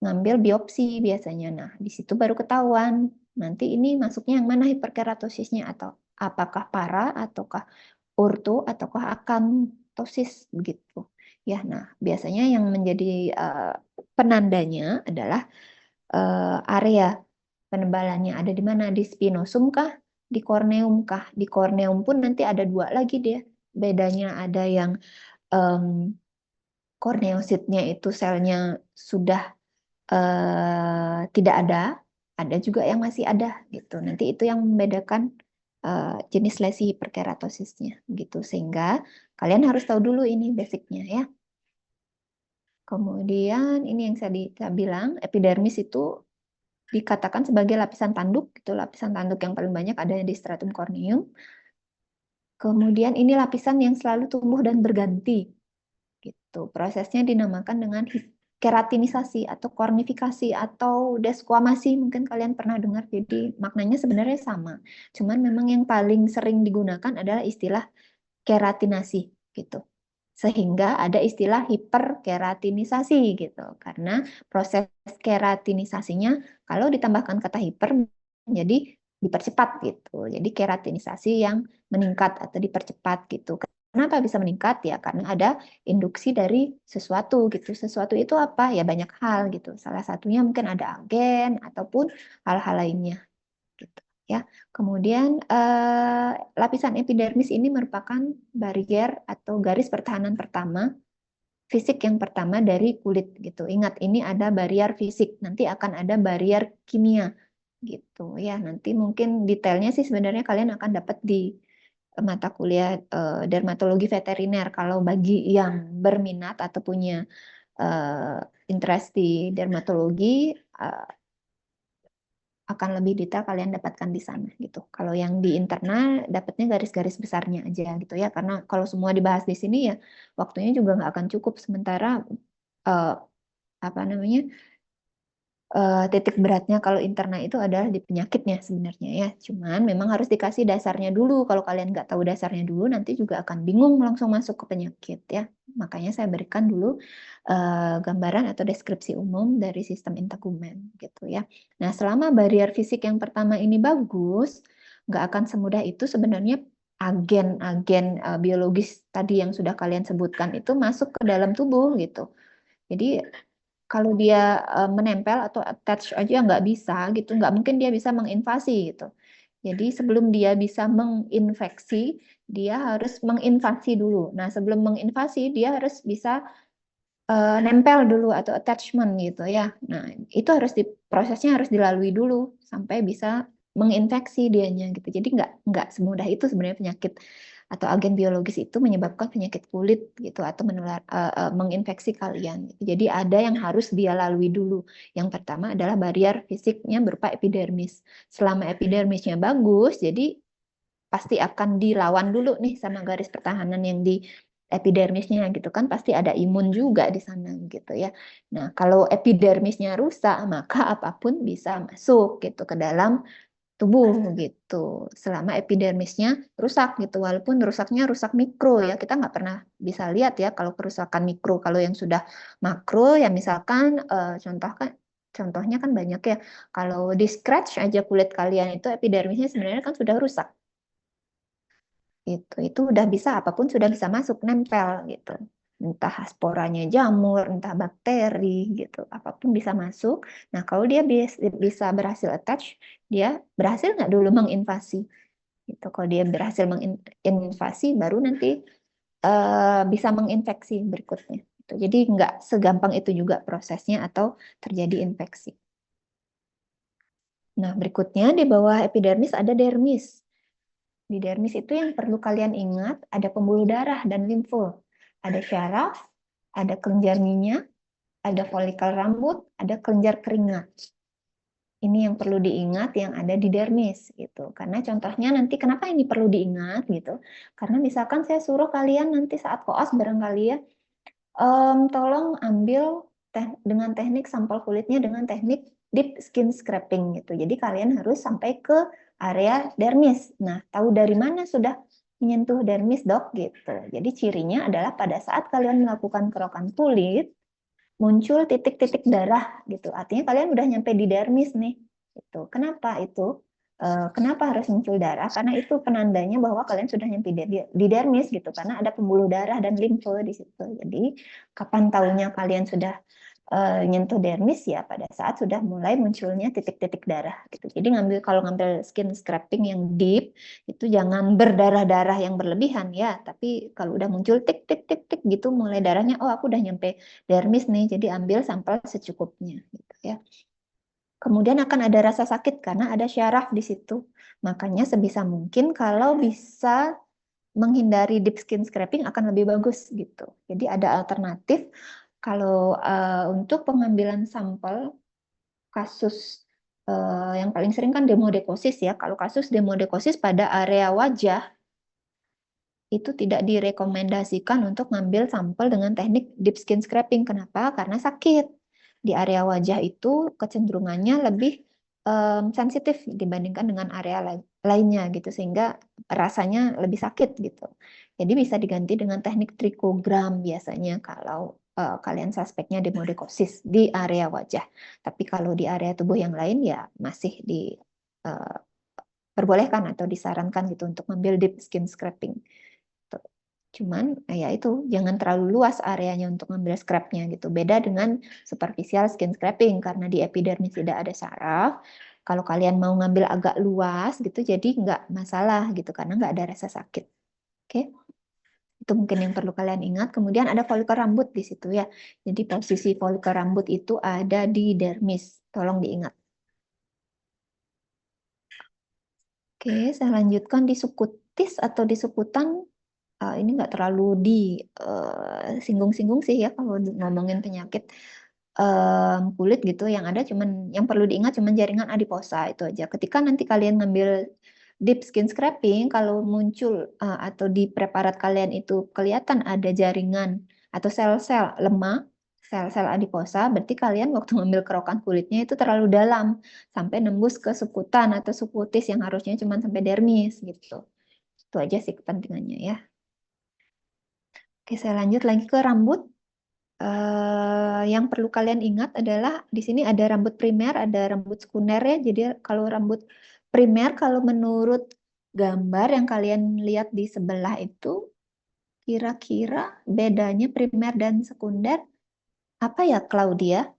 ngambil biopsi biasanya. Nah, di situ baru ketahuan nanti ini masuknya yang mana hiperkeratosisnya atau apakah para ataukah orto ataukah akantosis begitu. ya. Nah, biasanya yang menjadi penandanya adalah area penebalannya ada di mana, di spinosum kah, di korneum kah. Di korneum pun nanti ada dua lagi dia. Bedanya ada yang korneositnya itu selnya sudah tidak ada juga yang masih ada gitu. Nanti itu yang membedakan jenis lesi hiperkeratosisnya gitu. Sehingga kalian harus tahu dulu ini basicnya ya. Kemudian ini yang saya bilang epidermis itu dikatakan sebagai lapisan tanduk, itu lapisan tanduk yang paling banyak ada di stratum corneum. Kemudian ini lapisan yang selalu tumbuh dan berganti. Gitu. Prosesnya dinamakan dengan keratinisasi atau kornifikasi atau desquamasi, mungkin kalian pernah dengar. Jadi maknanya sebenarnya sama. Cuman memang yang paling sering digunakan adalah istilah keratinasi gitu. Sehingga ada istilah hiperkeratinisasi gitu. Karena proses keratinisasinya kalau ditambahkan kata hiper jadi dipercepat gitu. Jadi keratinisasi yang meningkat atau dipercepat gitu. Kenapa bisa meningkat ya? Karena ada induksi dari sesuatu gitu. Sesuatu itu apa? Ya banyak hal gitu. Salah satunya mungkin ada agen ataupun hal-hal lainnya gitu ya. Kemudian lapisan epidermis ini merupakan barrier atau garis pertahanan pertama fisik yang pertama dari kulit gitu. Ingat ini ada barrier fisik, nanti akan ada barrier kimia gitu ya. Nanti mungkin detailnya sih sebenarnya kalian akan dapat di mata kuliah dermatologi veteriner. Kalau bagi yang berminat atau punya interest di dermatologi akan lebih detail kalian dapatkan di sana gitu. Kalau yang di internal dapatnya garis-garis besarnya aja gitu ya. Karena kalau semua dibahas di sini ya waktunya juga nggak akan cukup. Sementara apa namanya titik beratnya kalau internal itu adalah di penyakitnya sebenarnya ya. Cuman memang harus dikasih dasarnya dulu. Kalau kalian nggak tahu dasarnya dulu, nanti juga akan bingung langsung masuk ke penyakit ya. Makanya saya berikan dulu gambaran atau deskripsi umum dari sistem integumen gitu ya. Nah, selama barrier fisik yang pertama ini bagus, nggak akan semudah itu sebenarnya agen-agen biologis tadi yang sudah kalian sebutkan itu masuk ke dalam tubuh gitu. Jadi kalau dia menempel atau attach aja nggak bisa gitu, nggak mungkin dia bisa menginvasi gitu. Jadi sebelum dia bisa menginfeksi, dia harus menginvasi dulu. Nah sebelum menginvasi dia harus bisa nempel dulu atau attachment gitu ya. Nah itu harus prosesnya harus dilalui dulu sampai bisa menginfeksi dianya gitu. Jadi nggak semudah itu sebenarnya penyakit atau agen biologis itu menyebabkan penyakit kulit gitu atau menginfeksi kalian. Jadi ada yang harus dia lalui dulu. Yang pertama adalah barrier fisiknya berupa epidermis. Selama epidermisnya bagus, jadi pasti akan dilawan dulu nih sama garis pertahanan yang di epidermisnya gitu kan, pasti ada imun juga di sana gitu ya. Nah, kalau epidermisnya rusak, maka apapun bisa masuk gitu ke dalam tubuh gitu selama epidermisnya rusak gitu, walaupun rusaknya rusak mikro ya, kita nggak pernah bisa lihat ya kalau kerusakan mikro. Kalau yang sudah makro ya misalkan contohnya kan banyak ya, kalau di scratch aja kulit kalian itu epidermisnya sebenarnya kan sudah rusak gitu. Itu udah bisa, apapun sudah bisa masuk nempel gitu, entah sporanya jamur, entah bakteri gitu, apapun bisa masuk. Nah kalau dia bisa berhasil attach, dia berhasil nggak dulu menginvasi gitu. Kalau dia berhasil menginvasi, baru nanti bisa menginfeksi berikutnya gitu. Jadi nggak segampang itu juga prosesnya atau terjadi infeksi. Nah berikutnya di bawah epidermis ada dermis. Di dermis itu yang perlu kalian ingat, ada pembuluh darah dan limfe, ada syaraf, ada kelenjar minyak, ada folikel rambut, ada kelenjar keringat. Ini yang perlu diingat yang ada di dermis gitu. Karena contohnya nanti kenapa ini perlu diingat gitu? Karena misalkan saya suruh kalian nanti saat koas barangkali ya, tolong ambil dengan teknik sampel kulitnya dengan teknik deep skin scraping gitu. Jadi kalian harus sampai ke area dermis. Nah, tahu dari mana sudah menyentuh dermis, Dok? Gitu. Jadi cirinya adalah pada saat kalian melakukan kerokan kulit, muncul titik-titik darah gitu. Artinya kalian udah nyampe di dermis nih. Gitu. Kenapa itu? Kenapa harus muncul darah? Karena itu penandanya bahwa kalian sudah nyampe di dermis gitu, karena ada pembuluh darah dan limfe di situ. Jadi kapan tahunya kalian sudah nyentuh dermis ya pada saat sudah mulai munculnya titik-titik darah gitu. Jadi kalau ngambil skin scraping yang deep itu jangan berdarah-darah yang berlebihan ya, tapi kalau udah muncul tik tik tik tik gitu mulai darahnya, oh aku udah nyampe dermis nih, jadi ambil sampel secukupnya gitu ya. Kemudian akan ada rasa sakit karena ada syaraf di situ. Makanya sebisa mungkin kalau bisa menghindari deep skin scraping akan lebih bagus gitu. Jadi ada alternatif kalau untuk pengambilan sampel kasus yang paling sering kan demodekosis ya. Kalau kasus demodekosis pada area wajah itu tidak direkomendasikan untuk ngambil sampel dengan teknik deep skin scraping. Kenapa? Karena sakit. Di area wajah itu kecenderungannya lebih sensitif dibandingkan dengan area lainnya gitu, sehingga rasanya lebih sakit gitu. Jadi bisa diganti dengan teknik trikogram biasanya kalau kalian suspeknya demodekosis di area wajah. Tapi kalau di area tubuh yang lain ya masih diperbolehkan atau disarankan gitu untuk mengambil deep skin scraping. Cuman ya itu jangan terlalu luas areanya untuk ngambil scrapnya gitu. Beda dengan superficial skin scraping karena di epidermis tidak ada saraf. Kalau kalian mau ngambil agak luas gitu, jadi nggak masalah gitu karena nggak ada rasa sakit. Oke, itu mungkin yang perlu kalian ingat. Kemudian ada folikel rambut di situ ya. Jadi posisi folikel rambut itu ada di dermis. Tolong diingat. Oke, saya lanjutkan di sukutis atau di sukutan. Ini nggak terlalu disinggung-singgung sih ya kalau ngomongin penyakit kulit gitu. Yang ada cuman yang perlu diingat cuman jaringan adiposa itu aja. Ketika nanti kalian ngambil deep skin scraping, kalau muncul atau di preparat kalian itu kelihatan ada jaringan atau sel-sel lemak, sel-sel adiposa, berarti kalian waktu ngambil kerokan kulitnya itu terlalu dalam sampai nembus ke sukutan atau sukutis yang harusnya cuma sampai dermis gitu. Itu aja sih kepentingannya ya. Oke, saya lanjut lagi ke rambut. Yang perlu kalian ingat adalah di sini ada rambut primer, ada rambut sekunder ya. Jadi kalau rambut primer, kalau menurut gambar yang kalian lihat di sebelah itu, kira-kira bedanya primer dan sekunder apa ya, Claudia?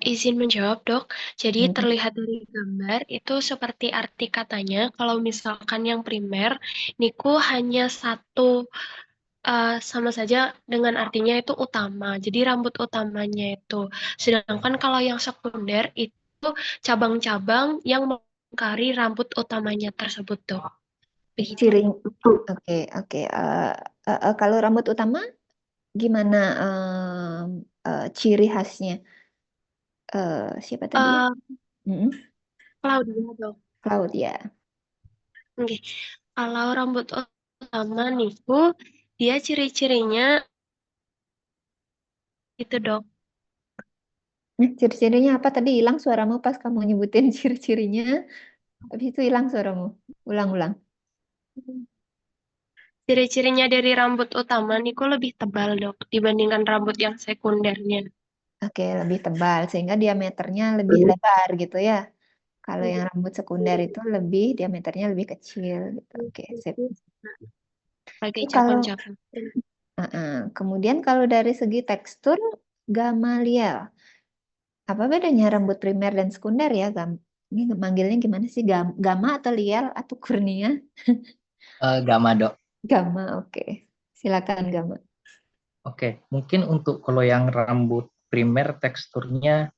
Izin menjawab, Dok. Jadi Hmm. terlihat dari gambar itu seperti arti katanya, kalau misalkan yang primer, niku hanya satu, sama saja dengan artinya itu utama. Jadi rambut utamanya itu. Sedangkan kalau yang sekunder itu cabang-cabang yang melingkari rambut utamanya tersebut, Dok. Begitu. Ciri, oke. Kalau rambut utama gimana ciri khasnya? Siapa tadi? Claudia, Dok. Claudia. Oke. Kalau rambut utama niku, dia ciri-cirinya itu, Dok. Ciri-cirinya apa tadi? Hilang suaramu pas kamu nyebutin ciri-cirinya. Habis itu hilang suaramu. Ulang-ulang. Ciri-cirinya dari rambut utama niku lebih tebal, Dok, dibandingkan rambut yang sekundernya. Oke, lebih tebal sehingga diameternya lebih lebar gitu ya. Kalau yang rambut sekunder itu lebih diameternya lebih kecil gitu. Oke, sip. Pakai Kalau cabang-cabang. kemudian kalau dari segi tekstur Gamaliel. Apa bedanya rambut primer dan sekunder ya? Ini manggilnya gimana sih? Gama atau liel atau kurnia? Gamma, Dok. Gama, oke. Silakan Gama. Oke, mungkin untuk kalau yang rambut primer teksturnya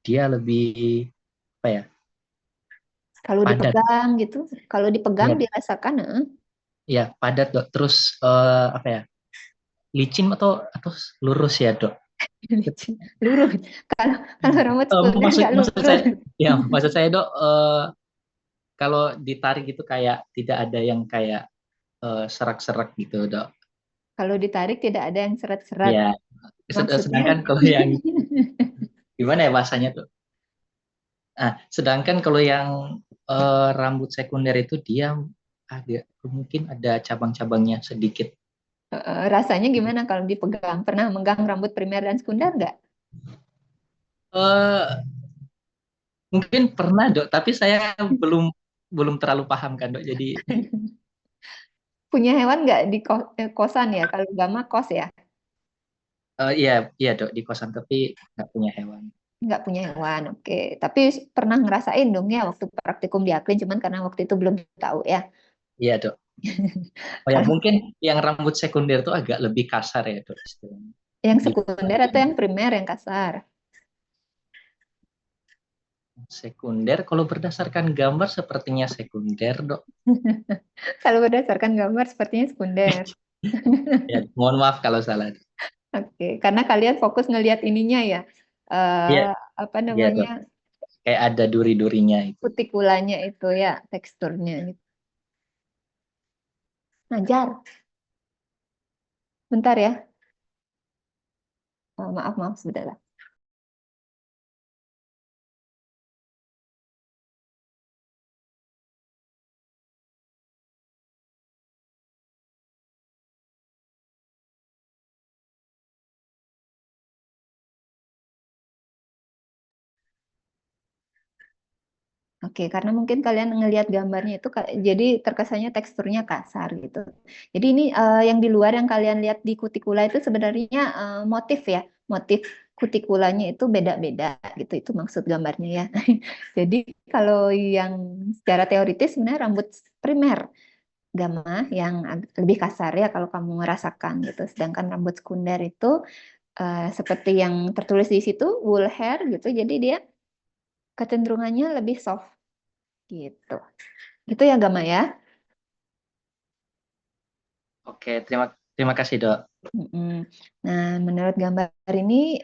dia lebih apa ya? Kalau Padat. dipegang gitu, kalau dipegang Ya. dirasakan, Ya, padat, Dok. Terus apa ya? Licin atau lurus ya, Dok? licin, lurus. Kalau rambut sekunder nggak maksud lurus. saya, maksud saya, Dok, kalau ditarik itu kayak tidak ada yang kayak serak-serak gitu, Dok. Kalau ditarik tidak ada yang seret-seret. Ya, sedangkan kalau yang gimana ya bahasanya tuh? Nah, sedangkan kalau yang rambut sekunder itu dia mungkin ada cabang-cabangnya sedikit. Rasanya gimana kalau dipegang? Pernah megang rambut primer dan sekunder nggak? Mungkin pernah dok, tapi saya belum terlalu paham kan dok. Jadi Punya hewan nggak di kosan ya? Kalau Gama kos ya? iya dok di kosan tapi nggak punya hewan. Nggak punya hewan, oke. Tapi pernah ngerasain dong ya waktu praktikum di Aklin, cuman karena waktu itu belum tahu ya. Iya dok. Oh ya mungkin yang rambut sekunder itu agak lebih kasar ya dok istilahnya. Yang sekunder atau yang primer yang kasar? Sekunder, kalau berdasarkan gambar sepertinya sekunder dok. Kalau berdasarkan gambar sepertinya sekunder. Ya, mohon maaf kalau salah. Oke, karena kalian fokus ngelihat ininya ya, Iya, apa iya dok. namanya, Kayak ada duri-durinya itu. kutikulanya itu ya, teksturnya gitu. Ngajar. Bentar ya. Maaf sebentar. Oke, karena mungkin kalian ngelihat gambarnya itu jadi terkesannya teksturnya kasar gitu. Jadi ini yang di luar yang kalian lihat di kutikula itu sebenarnya motif ya, motif kutikulanya itu beda-beda gitu. Itu maksud gambarnya ya. Jadi kalau yang secara teoritis sebenarnya rambut primer Gama yang lebih kasar ya kalau kamu merasakan gitu. Sedangkan rambut sekunder itu seperti yang tertulis di situ wool hair gitu. Jadi dia kecenderungannya lebih soft gitu. Gitu ya Gama ya. Oke, terima kasih dok. Nah, menurut gambar ini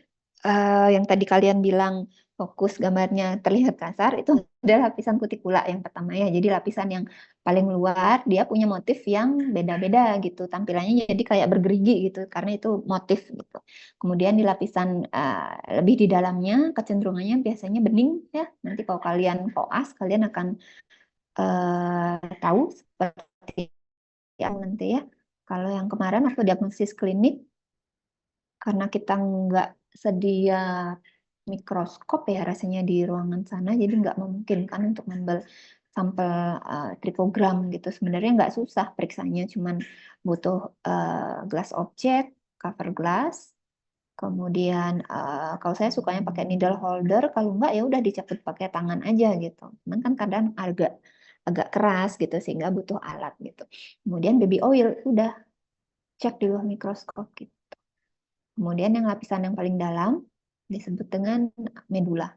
yang tadi kalian bilang fokus gambarnya terlihat kasar itu adalah lapisan kutikula yang pertama ya. Jadi lapisan yang paling luar dia punya motif yang beda-beda gitu. Tampilannya jadi kayak bergerigi gitu karena itu motif gitu. Kemudian di lapisan lebih di dalamnya kecenderungannya biasanya bening ya. Nanti kalau kalian koas kalian akan tahu seperti yang nanti ya. Kalau yang kemarin waktu diagnosis klinik, karena kita nggak sedia mikroskop ya rasanya di ruangan sana, jadi nggak memungkinkan untuk ngambil sampel trikogram gitu. Sebenarnya nggak susah periksanya, cuman butuh glass object, cover glass, kemudian kalau saya sukanya pakai needle holder, kalau nggak ya udah dicabut pakai tangan aja gitu. Cuman kan kadang agak keras gitu sehingga butuh alat gitu. Kemudian baby oil udah cek di bawah mikroskop gitu. Kemudian yang lapisan yang paling dalam disebut dengan medula.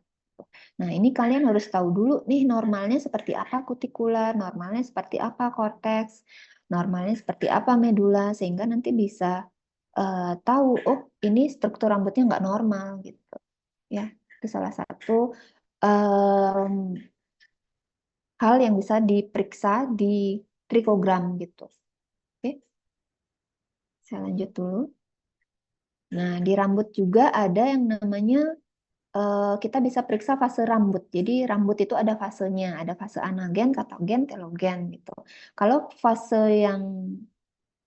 Nah, ini kalian harus tahu dulu nih normalnya seperti apa kutikula, normalnya seperti apa korteks, normalnya seperti apa medula, sehingga nanti bisa tahu, oh ini struktur rambutnya nggak normal gitu. Ya, itu salah satu hal yang bisa diperiksa di trikogram gitu. Oke, saya lanjut dulu. Nah, di rambut juga ada yang namanya kita bisa periksa fase rambut. Jadi rambut itu ada fasenya, ada fase anagen, katogen, telogen gitu. Kalau fase yang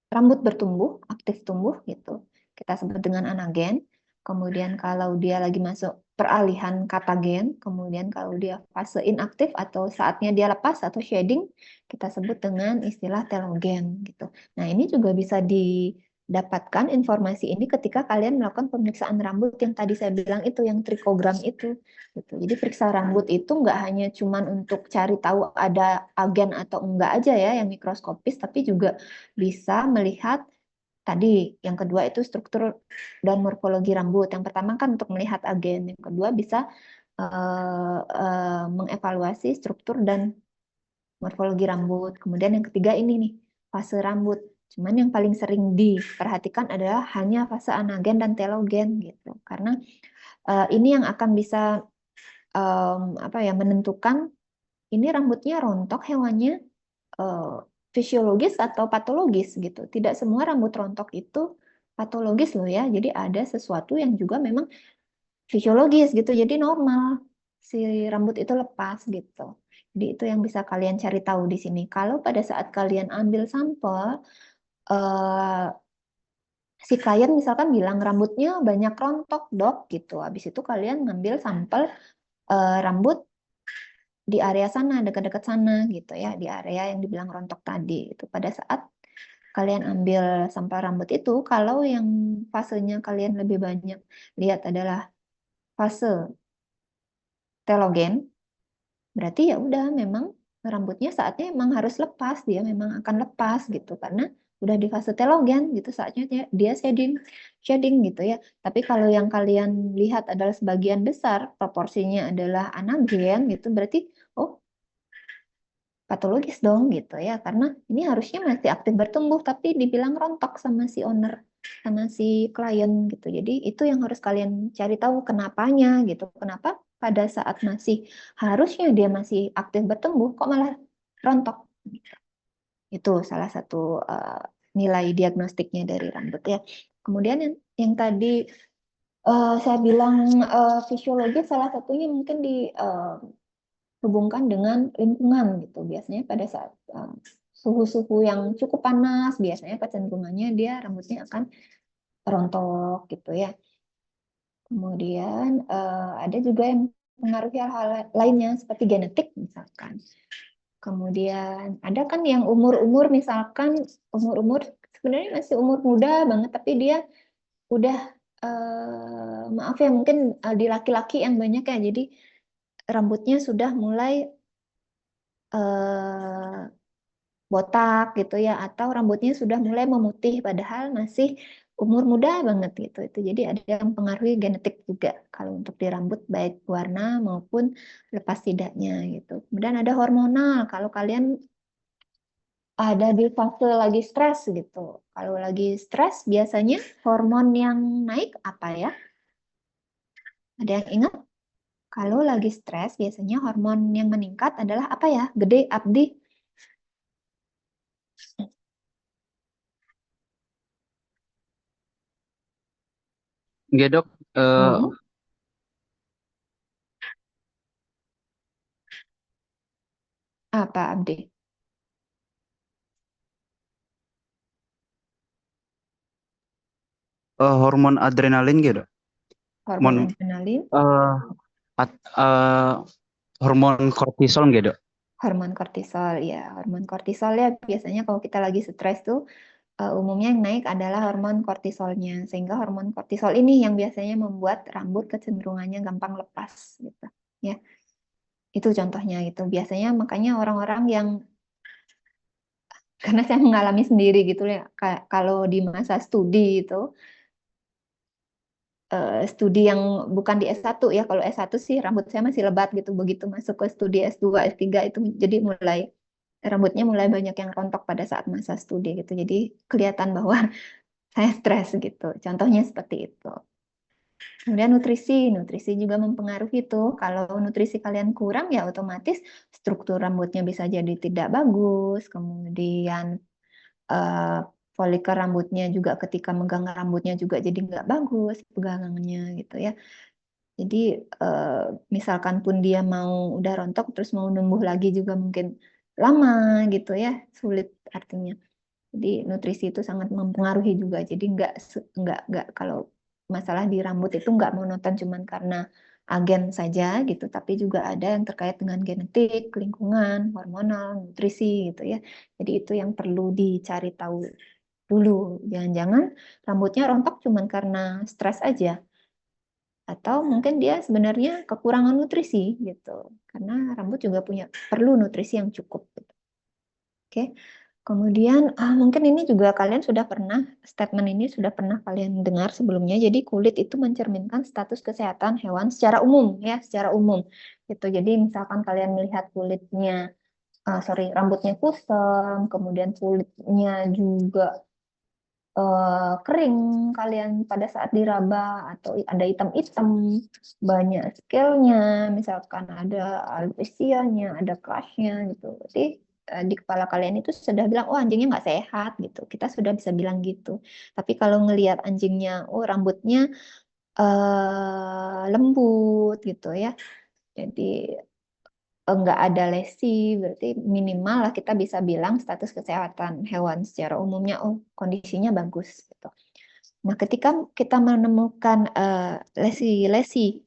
rambut bertumbuh, aktif tumbuh gitu, kita sebut dengan anagen. Kemudian kalau dia lagi masuk peralihan katagen, kemudian kalau dia fase inaktif atau saatnya dia lepas atau shedding, kita sebut dengan istilah telogen gitu. Nah, ini juga bisa didapatkan informasi ini ketika kalian melakukan pemeriksaan rambut yang tadi saya bilang itu, yang trikogram itu. Gitu. Jadi periksa rambut itu nggak hanya cuman untuk cari tahu ada agen atau enggak aja ya yang mikroskopis, tapi juga bisa melihat tadi yang kedua itu struktur dan morfologi rambut. Yang pertama kan untuk melihat agen, yang kedua bisa mengevaluasi struktur dan morfologi rambut. Kemudian yang ketiga ini nih, fase rambut. Cuman yang paling sering diperhatikan adalah hanya fase anagen dan telogen gitu. Karena ini yang akan bisa menentukan ini rambutnya rontok hewannya fisiologis atau patologis gitu. Tidak semua rambut rontok itu patologis loh ya. Jadi ada sesuatu yang juga memang fisiologis gitu. Jadi normal si rambut itu lepas gitu. Jadi itu yang bisa kalian cari tahu di sini. Kalau pada saat kalian ambil sampel si klien misalkan bilang rambutnya banyak rontok dok gitu. Habis itu kalian ngambil sampel rambut di area sana, dekat-dekat sana gitu ya, di area yang dibilang rontok tadi. Itu pada saat kalian ambil sampel rambut itu, kalau yang fasenya kalian lebih banyak lihat adalah fase telogen, berarti ya udah memang rambutnya saatnya emang harus lepas, dia memang akan lepas gitu karena udah di fase telogen gitu, saatnya dia shedding gitu ya. Tapi kalau yang kalian lihat adalah sebagian besar proporsinya adalah anagen gitu, berarti oh patologis dong gitu ya, karena ini harusnya masih aktif bertumbuh tapi dibilang rontok sama si owner, sama si klien gitu. Jadi itu yang harus kalian cari tahu kenapanya gitu, kenapa pada saat masih harusnya dia masih aktif bertumbuh kok malah rontok. Itu salah satu nilai diagnostiknya dari rambut ya. Kemudian yang tadi saya bilang fisiologi, salah satunya mungkin hubungkan dengan lingkungan gitu. Biasanya pada saat suhu-suhu yang cukup panas, biasanya kecenderungannya dia rambutnya akan rontok gitu ya. Kemudian ada juga yang mempengaruhi hal-hal lainnya seperti genetik misalkan. Kemudian ada kan yang umur-umur, misalkan umur-umur sebenarnya masih umur muda banget tapi dia udah maaf ya mungkin di laki-laki yang banyak ya, jadi rambutnya sudah mulai botak gitu ya, atau rambutnya sudah mulai memutih padahal masih umur muda banget gitu. Itu jadi ada yang mempengaruhi genetik juga kalau untuk di rambut, baik warna maupun lepas tidaknya gitu. Kemudian ada hormonal, kalau kalian ada di fase lagi stres gitu. Kalau lagi stres biasanya hormon yang naik apa ya? Ada yang ingat? Kalau lagi stres biasanya hormon yang meningkat adalah apa ya? Gede, Abdi. Nggih, Dok. Apa, Abdi? Hormon adrenalin gitu. Hormon adrenalin, Hormon kortisol gitu. hormon kortisol ya. Hormon kortisol ya biasanya kalau kita lagi stres tuh umumnya yang naik adalah hormon kortisolnya. Sehingga hormon kortisol ini yang biasanya membuat rambut kecenderungannya gampang lepas gitu ya. Itu contohnya gitu. Biasanya makanya orang-orang yang, karena saya mengalami sendiri gitu ya, kalau di masa studi itu, studi yang bukan di S1 ya, kalau S1 sih rambut saya masih lebat gitu, begitu masuk ke studi S2, S3 itu jadi mulai rambutnya mulai banyak yang rontok pada saat masa studi gitu, jadi kelihatan bahwa saya stres gitu, contohnya seperti itu. Kemudian nutrisi juga mempengaruhi tuh. Kalau nutrisi kalian kurang ya otomatis struktur rambutnya bisa jadi tidak bagus. Kemudian folikel rambutnya juga ketika megang rambutnya juga jadi nggak bagus pegangannya gitu ya. Jadi misalkan pun dia mau udah rontok terus mau numbuh lagi juga mungkin lama gitu ya, sulit artinya. Jadi nutrisi itu sangat mempengaruhi juga. Jadi nggak kalau masalah di rambut itu nggak monoton cuman karena agen saja gitu, tapi juga ada yang terkait dengan genetik, lingkungan, hormonal, nutrisi gitu ya. Jadi itu yang perlu dicari tahu dulu. Jangan-jangan rambutnya rontok cuman karena stres aja. Atau mungkin dia sebenarnya kekurangan nutrisi gitu. Karena rambut juga perlu nutrisi yang cukup gitu. Oke. Kemudian mungkin ini juga kalian sudah pernah, statement ini sudah pernah kalian dengar sebelumnya. Jadi kulit itu mencerminkan status kesehatan hewan secara umum ya, secara umum. Gitu. Jadi misalkan kalian melihat rambutnya kusam, kemudian kulitnya juga kering kalian pada saat diraba, atau ada hitam-hitam, banyak scale-nya, misalkan ada alopecianya, ada crush-nya gitu. Jadi di kepala kalian itu sudah bilang, oh anjingnya nggak sehat gitu. Kita sudah bisa bilang gitu. Tapi kalau ngelihat anjingnya, oh rambutnya lembut gitu ya. Jadi nggak ada lesi, berarti minimal lah kita bisa bilang status kesehatan hewan secara umumnya, oh kondisinya bagus gitu. Nah ketika kita menemukan lesi-lesi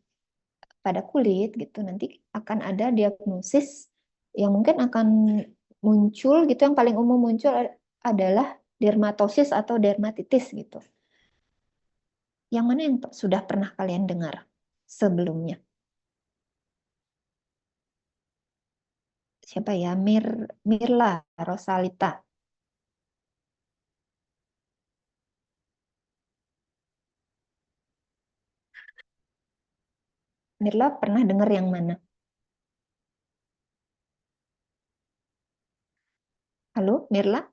pada kulit gitu, nanti akan ada diagnosis yang mungkin akan muncul gitu, yang paling umum muncul adalah dermatosis atau dermatitis gitu. Yang mana yang sudah pernah kalian dengar sebelumnya? Siapa ya? Mirla Rosalita. Mirla pernah dengar yang mana? Halo, Mirla?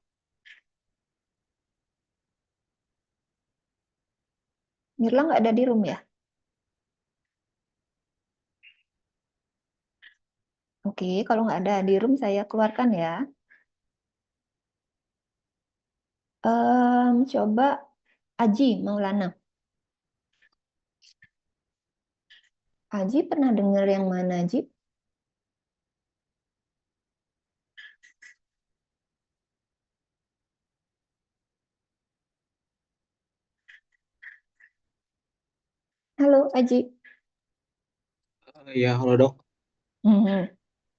Mirla nggak ada di room ya? Oke, kalau nggak ada di room saya keluarkan ya. Coba Aji Maulana. Aji pernah dengar yang mana, Aji? Halo, Aji. Ya, halo dok.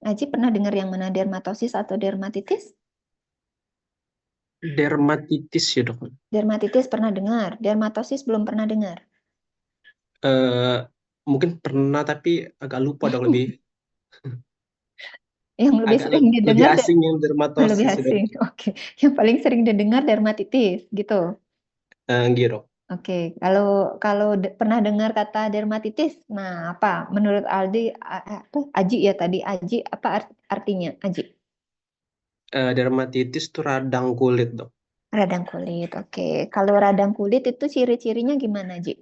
Aji pernah dengar yang mana, dermatosis atau dermatitis? Dermatitis ya dok. Dermatitis pernah dengar, dermatosis belum pernah dengar. Mungkin pernah tapi agak lupa dok, lebih Yang lebih agak sering lebih didengar asing yang lebih dermatosis ya, dok. asing. Oke, yang paling sering didengar dermatitis gitu. Gitu dok. Oke, kalau pernah dengar kata dermatitis, nah apa menurut Aldi apa Aji ya tadi Aji apa artinya Aji? Dermatitis itu radang kulit dok. Radang kulit. Oke, kalau radang kulit itu ciri-cirinya gimana, Ji?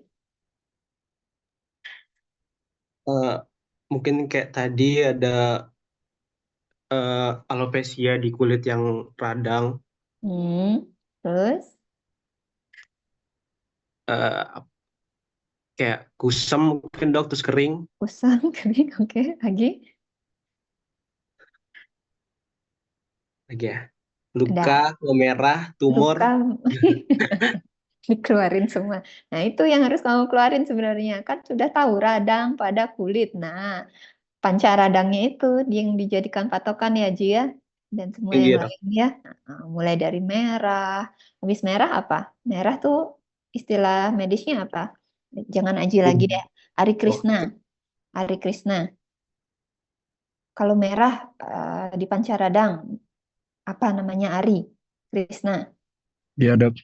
Mungkin kayak tadi ada alopecia di kulit yang radang, Terus eh, kayak kusam mungkin dok, terus kering. kusam, kering. Oke, lagi Lagi ya, luka, merah, tumor. luka. Dikeluarin semua. Nah, itu yang harus kamu keluarin sebenarnya. Kan sudah tahu radang pada kulit. Nah, panca radangnya itu yang dijadikan patokan ya, Ji ya. Dan semua yang Gitu. lain ya. Nah, mulai dari merah. Habis merah apa? Merah tuh istilah medisnya apa? Jangan Aji lagi deh. Ari Krishna. Ari Krishna. Kalau merah di panca radang, apa namanya Ari Krishna? Iya dok.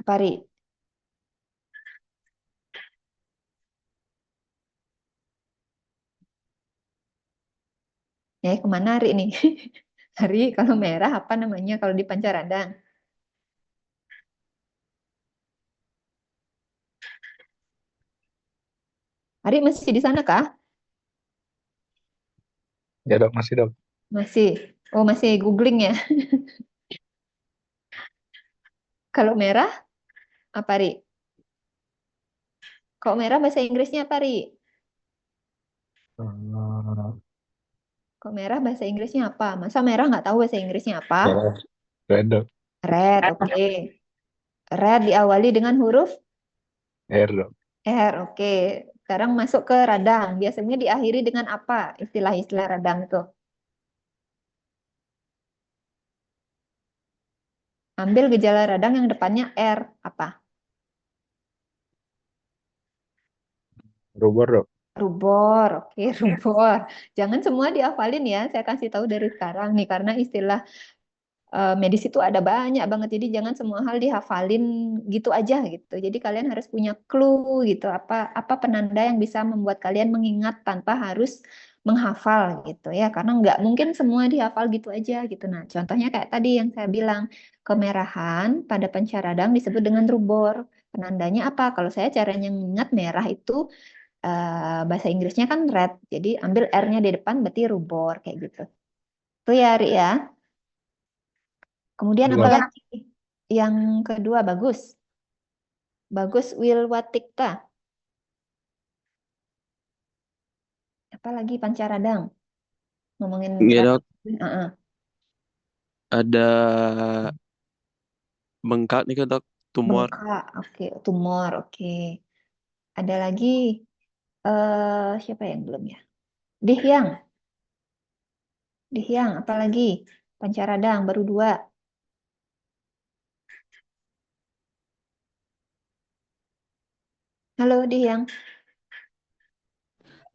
Apa Ari? Kemana Ari nih? Ari kalau merah apa namanya kalau di panca radang? Ari masih di sana kah? Ya dok, masih dok. Masih. Oh, masih googling ya. Kalau merah apa Ri? Kalau merah bahasa Inggrisnya apa Ri? Kalau merah bahasa Inggrisnya apa? Masa merah nggak tahu bahasa Inggrisnya apa? Red dok. Red, oke. Red diawali dengan huruf R dok. R, oke. Sekarang masuk ke radang. Biasanya diakhiri dengan apa istilah-istilah radang itu? Ambil gejala radang yang depannya R, apa? Rubor dok. Rubor, oke, rubor. Jangan semua dihafalin ya. Saya kasih tahu dari sekarang nih, karena istilah medis itu ada banyak banget. Jadi jangan semua hal dihafalin gitu aja gitu. Jadi kalian harus punya clue gitu. Apa penanda yang bisa membuat kalian mengingat tanpa harus menghafal gitu ya. Karena nggak mungkin semua dihafal gitu aja gitu. Nah, contohnya kayak tadi yang saya bilang, kemerahan pada panca radang disebut dengan rubor. Penandanya apa? Kalau saya caranya mengingat merah itu bahasa Inggrisnya kan red. Jadi ambil R-nya di depan berarti rubor kayak gitu. Itu ya, Ri ya. Kemudian apa lagi? Yang kedua bagus. Bagus Wilwatikta. Apa lagi panca radang? Ngomongin Iya radang. dok, ada bengkak nih dok, tumor. Bengkak, oke. Tumor, oke. Ada lagi, siapa yang belum ya? Dihyang, apa lagi? Pancaradang, baru 2. Halo, Dihyang.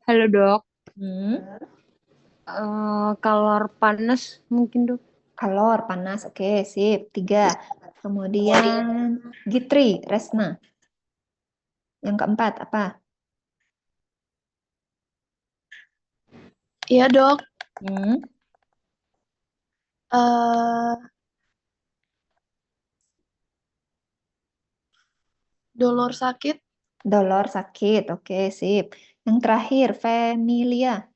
Halo dok. Hmm, Kalor panas mungkin dok. kalor, panas, oke, sip. 3. Kemudian Gitri, Resna. Yang keempat, apa? Iya, Dok. Hmm, Eh, dolor sakit. dolor, sakit, oke, sip. Yang terakhir, familia.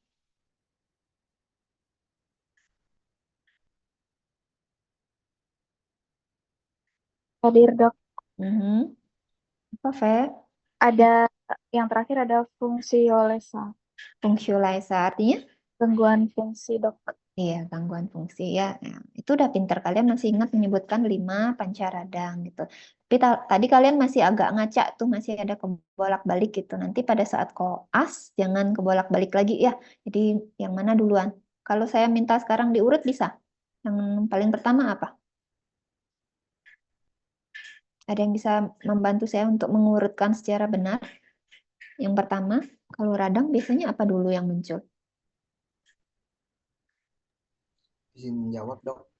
Hadir dok. Mhm. Apa, Fe? Ada yang terakhir ada fungsiolesa. Fungsiolesa, artinya? Gangguan fungsi dok. Iya, gangguan fungsi ya. Nah, itu udah pinter. Kalian masih ingat menyebutkan 5 pancaradang gitu. Tapi tadi kalian masih agak ngaca tuh, masih ada kebolak-balik gitu. Nanti pada saat koas, jangan kebolak-balik lagi ya. Jadi yang mana duluan? Kalau saya minta sekarang diurut bisa? Yang paling pertama apa? Ada yang bisa membantu saya untuk mengurutkan secara benar? Yang pertama, kalau radang biasanya apa dulu yang muncul? Izin menjawab dok.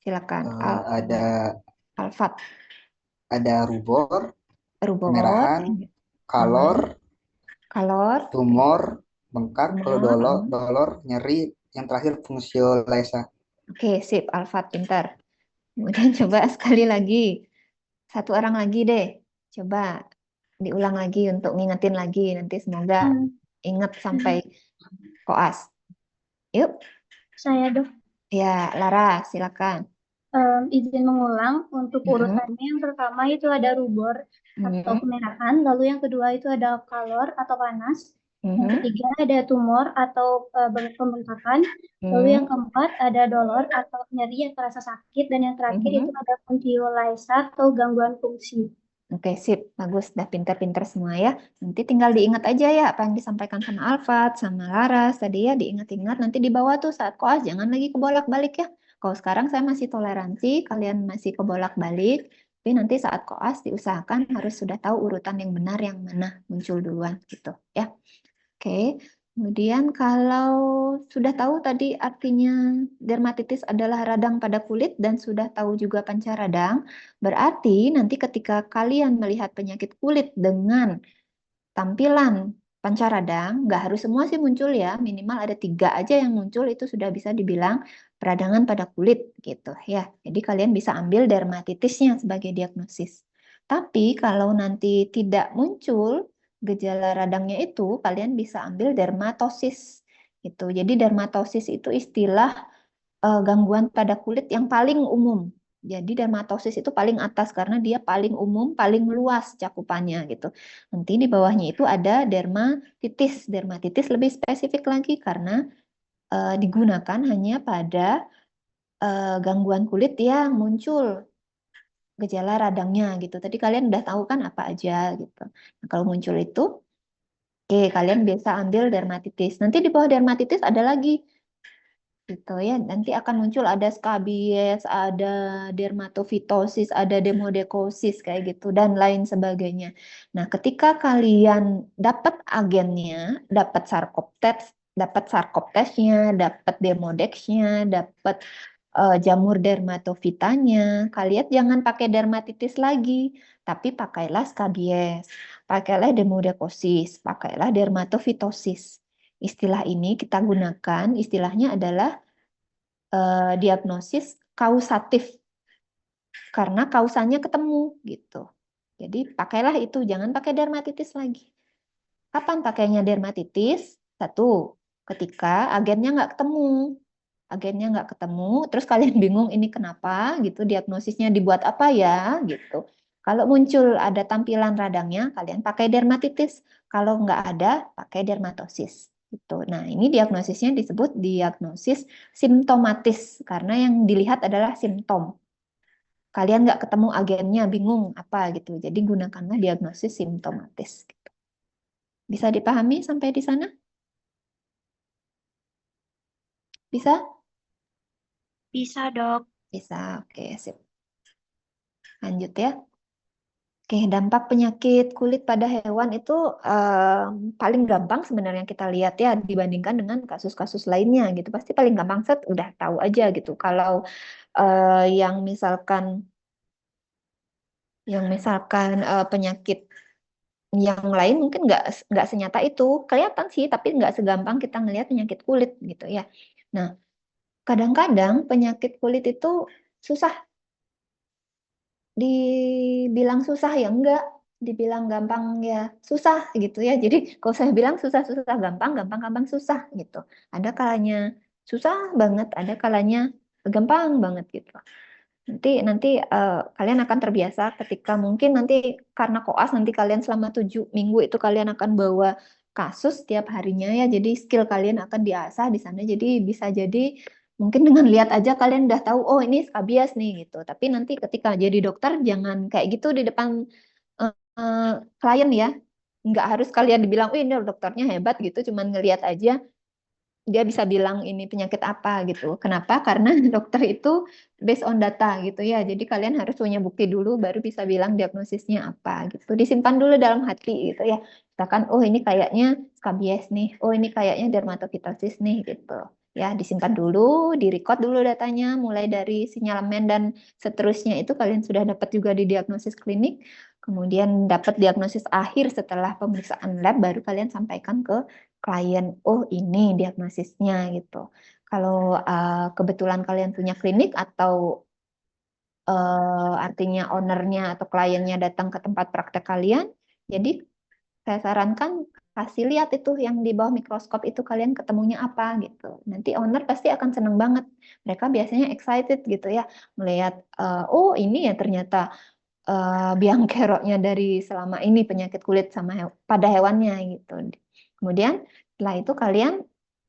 Silakan. Ada Alfat. ada rubor, Rubor, kemerahan, kalor, tumor, bengkak, kalau dolor, nyeri, yang terakhir fungsiolesa. Oke, sip, Alfat, pintar. Kemudian coba sekali lagi. Satu orang lagi deh. Coba diulang lagi untuk ngingetin lagi. Nanti semoga ingat sampai koas. Yuk. Saya dok. Ya, Lara, silakan. Izin mengulang untuk urutannya yang pertama itu ada rubor atau kemerahan, lalu yang kedua itu ada kalor atau panas, yang ketiga ada tumor atau pembengkakan, lalu yang keempat ada dolor atau nyeri yang terasa sakit, dan yang terakhir itu ada fungsiolesa atau gangguan fungsi. Oke, sip. Bagus. Udah pintar-pintar semua ya. Nanti tinggal diingat aja ya apa yang disampaikan sama Alfat, sama Laras tadi ya. Diingat-ingat. Nanti di bawah tuh saat koas jangan lagi kebolak-balik ya. Kalau sekarang saya masih toleransi, kalian masih kebolak-balik. Tapi nanti saat koas diusahakan harus sudah tahu urutan yang benar yang mana muncul duluan gitu ya. Oke. Kemudian kalau sudah tahu tadi artinya dermatitis adalah radang pada kulit dan sudah tahu juga pancaradang, berarti nanti ketika kalian melihat penyakit kulit dengan tampilan pancaradang, nggak harus semua sih muncul ya, minimal ada 3 aja yang muncul itu sudah bisa dibilang peradangan pada kulit gitu ya. Jadi kalian bisa ambil dermatitisnya sebagai diagnosis. Tapi kalau nanti tidak muncul gejala radangnya itu, kalian bisa ambil dermatosis gitu. Jadi dermatosis itu istilah gangguan pada kulit yang paling umum. Jadi dermatosis itu paling atas karena dia paling umum, paling luas cakupannya gitu. Nanti di bawahnya itu ada dermatitis. Dermatitis lebih spesifik lagi karena digunakan hanya pada gangguan kulit yang muncul gejala radangnya gitu. Tadi kalian udah tahu kan apa aja gitu. Nah, kalau muncul itu, oke, kalian bisa ambil dermatitis. Nanti di bawah dermatitis ada lagi gitu ya. Nanti akan muncul ada skabies, ada dermatofitosis, ada demodekosis kayak gitu dan lain sebagainya. Nah, ketika kalian dapat agennya, dapat sarkoptesnya, dapat demodexnya, dapat jamur dermatofitanya, kalian jangan pakai dermatitis lagi, tapi pakailah skabies, pakailah demodekosis, pakailah dermatofitosis. Istilah ini kita gunakan, istilahnya adalah diagnosis kausatif, karena kausanya ketemu gitu. Jadi pakailah itu, jangan pakai dermatitis lagi. Kapan pakainya dermatitis? Satu, ketika agennya nggak ketemu. Agennya nggak ketemu, terus kalian bingung ini kenapa gitu, diagnosisnya dibuat apa ya gitu. Kalau muncul ada tampilan radangnya, kalian pakai dermatitis. Kalau nggak ada, pakai dermatosis. Gitu. Nah, ini diagnosisnya disebut diagnosis simptomatis karena yang dilihat adalah simptom. kalian nggak ketemu agennya, bingung apa gitu. Jadi gunakanlah diagnosis simptomatis. Gitu. Bisa dipahami sampai di sana? Bisa? Bisa, Dok. Bisa, oke, sip. Lanjut ya. Oke, dampak penyakit kulit pada hewan itu paling gampang sebenarnya kita lihat ya dibandingkan dengan kasus-kasus lainnya gitu. Pasti paling gampang set udah tahu aja gitu. Kalau yang misalkan penyakit yang lain mungkin nggak senyata itu, kelihatan sih tapi nggak segampang kita ngelihat penyakit kulit gitu ya. Nah, kadang-kadang penyakit kulit itu susah, dibilang susah ya enggak, dibilang gampang ya susah gitu ya. Jadi kalau saya bilang susah-susah gampang, gampang-gampang susah gitu. Ada kalanya susah banget, ada kalanya gampang banget gitu. Nanti kalian akan terbiasa ketika mungkin nanti karena koas nanti kalian selama 7 minggu itu kalian akan bawa kasus tiap harinya ya. Jadi skill kalian akan diasah di sana. Jadi bisa jadi mungkin dengan lihat aja kalian udah tahu oh ini skabies nih gitu. Tapi nanti ketika jadi dokter jangan kayak gitu di depan klien ya. Nggak harus kalian dibilang, oh ini dokternya hebat gitu, cuman ngelihat aja dia bisa bilang ini penyakit apa gitu. Kenapa? Karena dokter itu based on data gitu ya. Jadi kalian harus punya bukti dulu baru bisa bilang diagnosisnya apa gitu. Disimpan dulu dalam hati gitu ya. Misalkan oh ini kayaknya skabies nih. Oh ini kayaknya dermatofitosis nih gitu. Ya, disimpan dulu, direcord dulu datanya mulai dari sinyalemen dan seterusnya itu kalian sudah dapat juga di diagnosis klinik. Kemudian dapat diagnosis akhir setelah pemeriksaan lab baru kalian sampaikan ke klien, oh ini diagnosisnya gitu. Kalau kebetulan kalian punya klinik atau artinya ownernya atau kliennya datang ke tempat praktek kalian, jadi saya sarankan kasih lihat itu yang di bawah mikroskop itu kalian ketemunya apa gitu. Nanti owner pasti akan seneng banget. Mereka biasanya excited gitu ya, melihat oh ini ya ternyata biang keroknya dari selama ini penyakit kulit sama pada hewannya gitu. Kemudian setelah itu kalian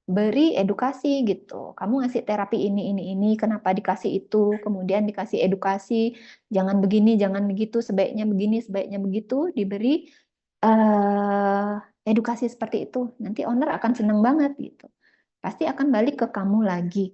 beri edukasi gitu. Kamu ngasih terapi ini, kenapa dikasih itu, kemudian dikasih edukasi, jangan begini, jangan begitu, sebaiknya begini, sebaiknya begitu, diberi edukasi seperti itu. Nanti owner akan senang banget gitu. Pasti akan balik ke kamu lagi.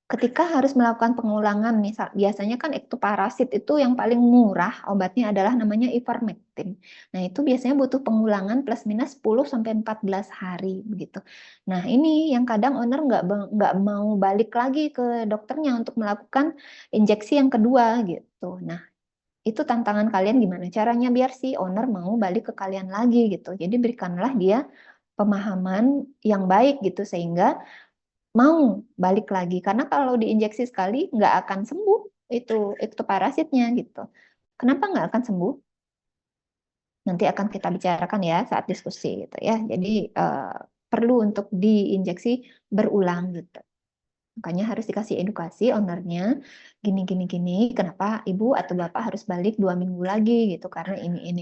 Ketika harus melakukan pengulangan, misal biasanya kan ektoparasit itu yang paling murah obatnya adalah namanya ivermectin. Nah, itu biasanya butuh pengulangan plus minus 10 sampai 14 hari begitu. Nah, ini yang kadang owner nggak mau balik lagi ke dokternya untuk melakukan injeksi yang kedua gitu. Nah, itu tantangan kalian gimana caranya biar si owner mau balik ke kalian lagi gitu. Jadi berikanlah dia pemahaman yang baik gitu sehingga mau balik lagi. Karena kalau diinjeksi sekali nggak akan sembuh itu ektoparasitnya gitu. Kenapa nggak akan sembuh? Nanti akan kita bicarakan ya saat diskusi gitu ya. Jadi perlu untuk diinjeksi berulang gitu. Makanya harus dikasih edukasi ownernya gini. Kenapa ibu atau bapak harus balik 2 minggu lagi gitu? Karena ini